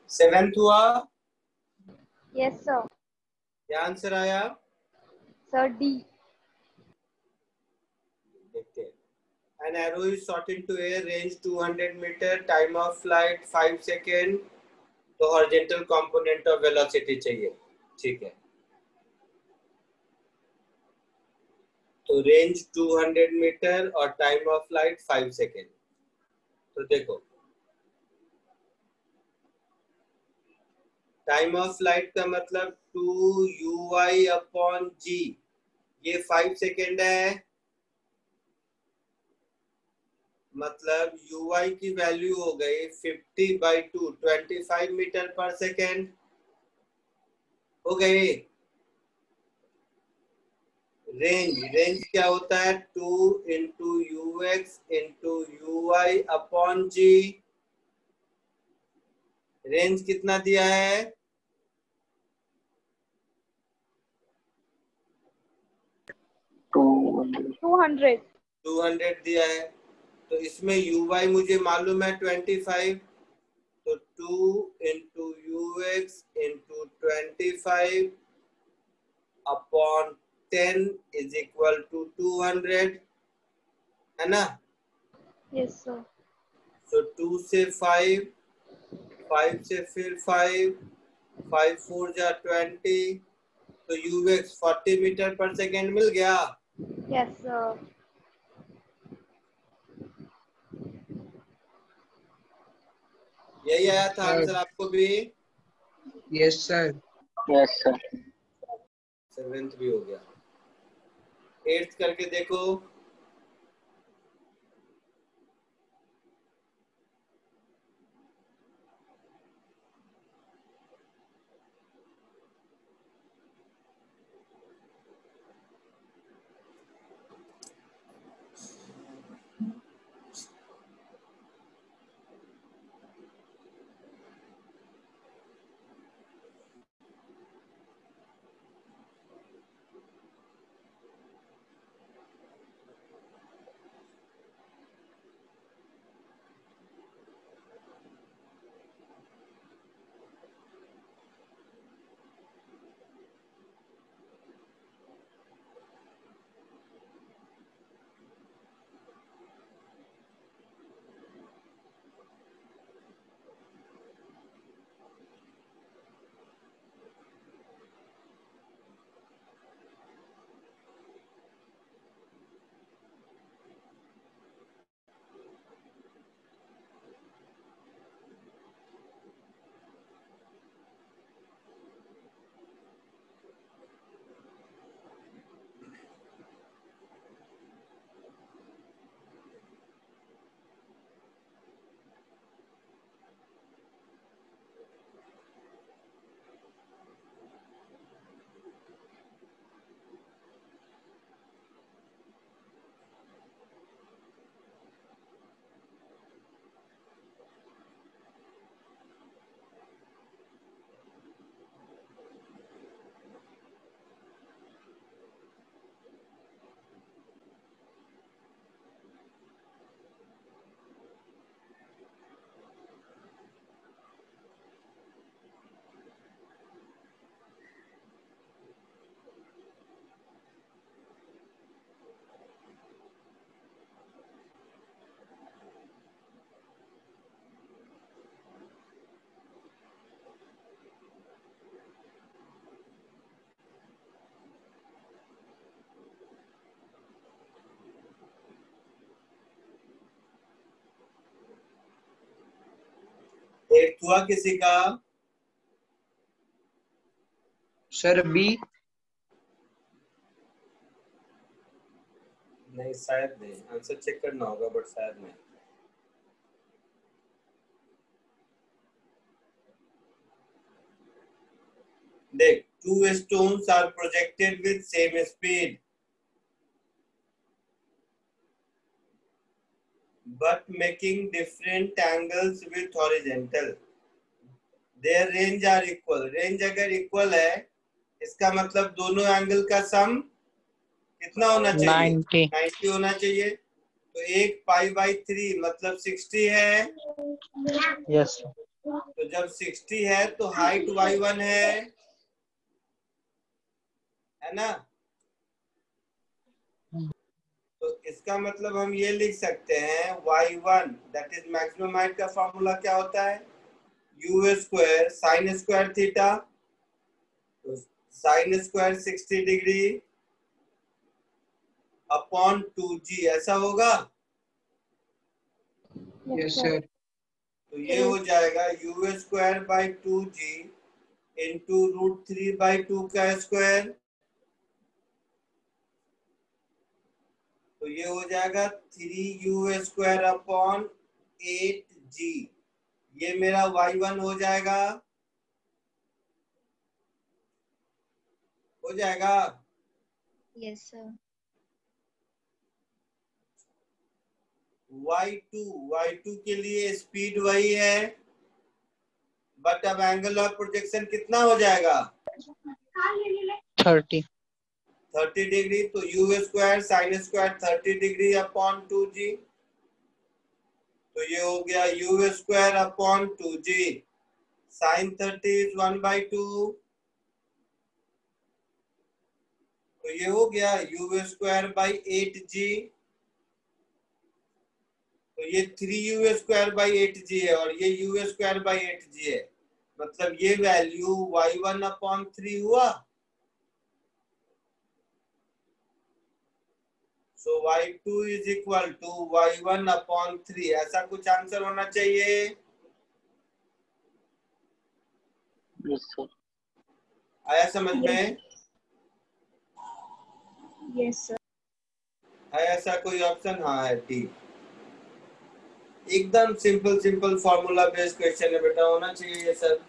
7th हुआ, Yes, sir. क्या आंसर आया? Sir, D. देखते हैं. An arrow is shot into air, range 200 meter, time of flight 5 second. तो हॉरिजॉन्टल कंपोनेंट ऑफ वेलोसिटी चाहिए. ठीक है, तो रेंज 200 मीटर और टाइम ऑफ फ्लाइट 5 सेकेंड. तो देखो, टाइम ऑफ फ्लाइट का मतलब 2u/g, ये 5 सेकेंड है. मतलब ui की वैल्यू हो गई 50/2, 25 मीटर पर सेकेंड हो गई. रेंज क्या होता है? 2 into ux into ui/g. Range कितना दिया है? 200. 200 दिया है. तो इसमें ui मुझे मालूम है 25. तो 2 into ux into 25 upon 10 is equal to 200, है ना? Yes, sir. सो 2 से 5, 5 से फिर 5, 5 4 जा 20. तो ux 40 मीटर पर सेकेंड मिल गया. Yes, sir. यही आया था आंसर आपको भी? Yes sir. Yes, sir. 7th भी हो गया. 8th करके देखो. एक हुआ किसी का? Sir B. नहीं, शायद नहीं. आंसर चेक करना होगा, बट शायद नहीं. देख, 2 stones are projected with same speed, but making different angles with horizontal. Their range are equal. Range अगर equal है, इसका मतलब दोनों एंगल का सम कितना होना चाहिए? 90. 90 होना चाहिए. तो 1 π/3 मतलब 60 है. Yes. तो जब 60 है तो हाइट y1 है ना? तो इसका मतलब हम ये लिख सकते हैं y1 that is maximum height का फॉर्मूला क्या होता है? u square sine square theta, तो sine square 60 degree upon 2g, ऐसा होगा? Yes sir. तो ये हो जाएगा u square by 2g into √3/2 का स्क्वायर, तो ये हो जाएगा 3u स्क्वायर अपॉन 8g। ये मेरा y1 हो जाएगा, हो जाएगा। Yes, sir. y2 के लिए स्पीड वही है, बट अब एंगल ऑफ प्रोजेक्शन कितना हो जाएगा? 30। 30 डिग्री। तो u square sine square 30 degree upon 2g, तो ये हो गया u square upon 2g। Sine 30 is 1/2, तो ये हो गया u स्क्वायर बाई 8g। तो ये 3u स्क्वायर बाई 8g है और ये u स्क्वायर बाई 8g है, मतलब ये वैल्यू y1 अपॉन 3 हुआ। So y2 is equal to y1 upon 3, ऐसा कुछ आंसर होना चाहिए। Yes, sir. आया समझ में? Yes, sir. है ऐसा कोई ऑप्शन? हाँ है, ठीक। एकदम सिंपल फॉर्मूला बेस्ड क्वेश्चन है बेटा, होना चाहिए ये सब।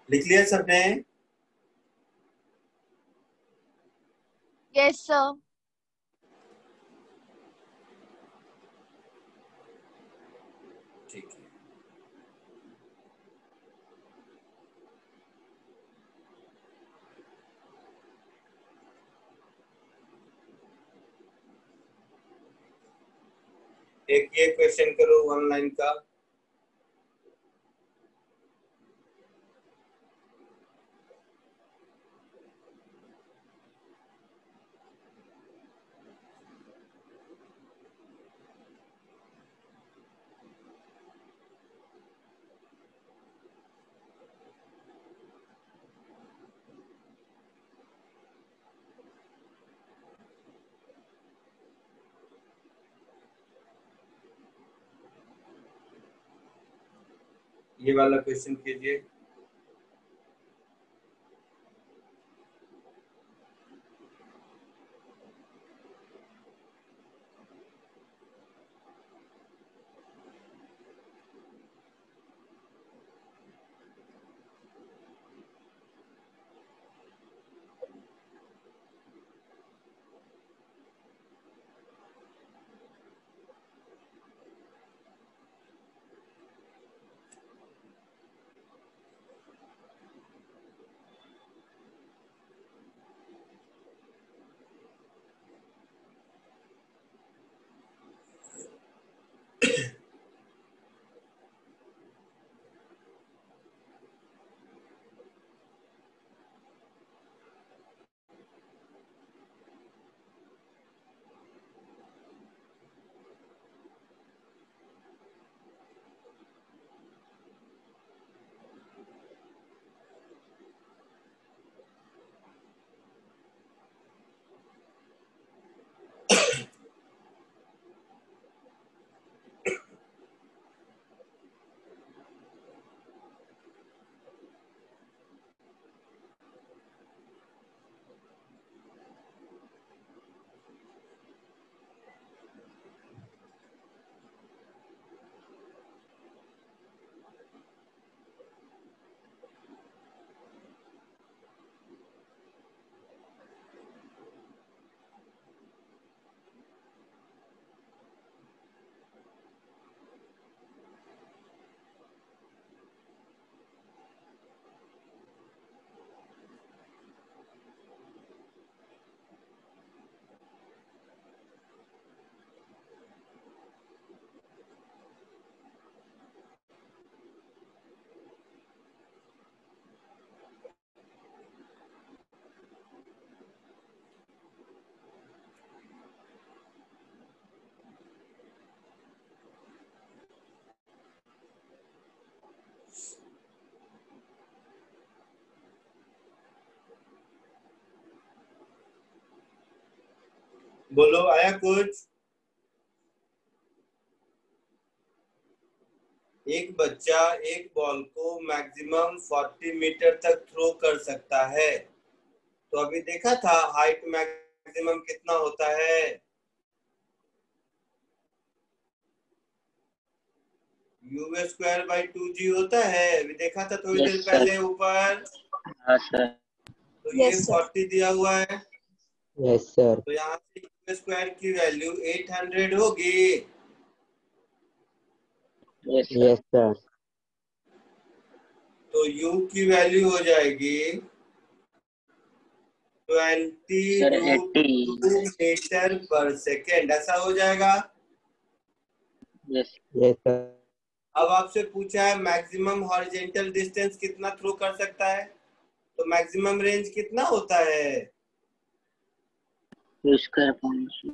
लिख लिया सबने? Yes, sir. ठीक है। एक ये क्वेश्चन करो 1 लाइन का। ये वाला क्वेश्चन कीजिए। बोलो, आया कुछ? एक बच्चा एक बॉल को मैक्सिमम 40 मीटर तक थ्रो कर सकता है। तो अभी देखा था हाइट मैक्सिमम कितना होता है? u² बाई 2g होता है। अभी देखा था थोड़ी Yes, देर sir. पहले ऊपर। हाँ सर। तो ये Yes, sir. 40 दिया हुआ है, Yes, sir. तो यहाँ से u² की वैल्यू 800 होगी। Yes, sir. Yes, sir. तो u की वैल्यू हो जाएगी 20 Sir, रूट 80. 2 मीटर पर सेकेंड, ऐसा हो जाएगा। Yes. Yes, sir. अब आपसे पूछा है मैक्सिमम हॉरिजॉन्टल डिस्टेंस कितना थ्रो कर सकता है, तो मैक्सिमम रेंज कितना होता है? U² upon G.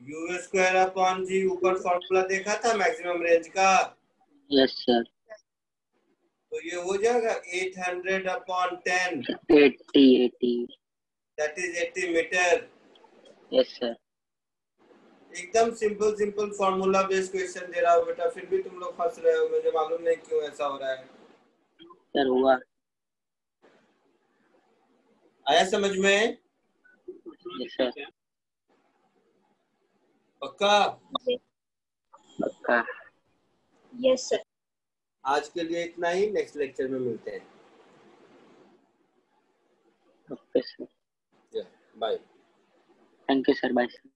u² upon जी, ऊपर फॉर्मूला देखा था मैक्सिमम रेंज का। Yes, sir. तो ये हो जाएगा 800 अपॉन 10, 80. That is 80 metre. Yes, sir. एकदम सिंपल फॉर्मूला बेस्ड क्वेश्चन दे रहा हूँ बेटा, फिर भी तुम लोग फंस रहे हो। मुझे मालूम नहीं क्यों ऐसा हो रहा है। Sir, हुआ। आया समझ में? Yes, sir. पक्का? पक्का। Yes, sir. आज के लिए इतना ही, नेक्स्ट लेक्चर में मिलते हैं। Okay, sir. Bye. Thank you, sir. Bye, sir.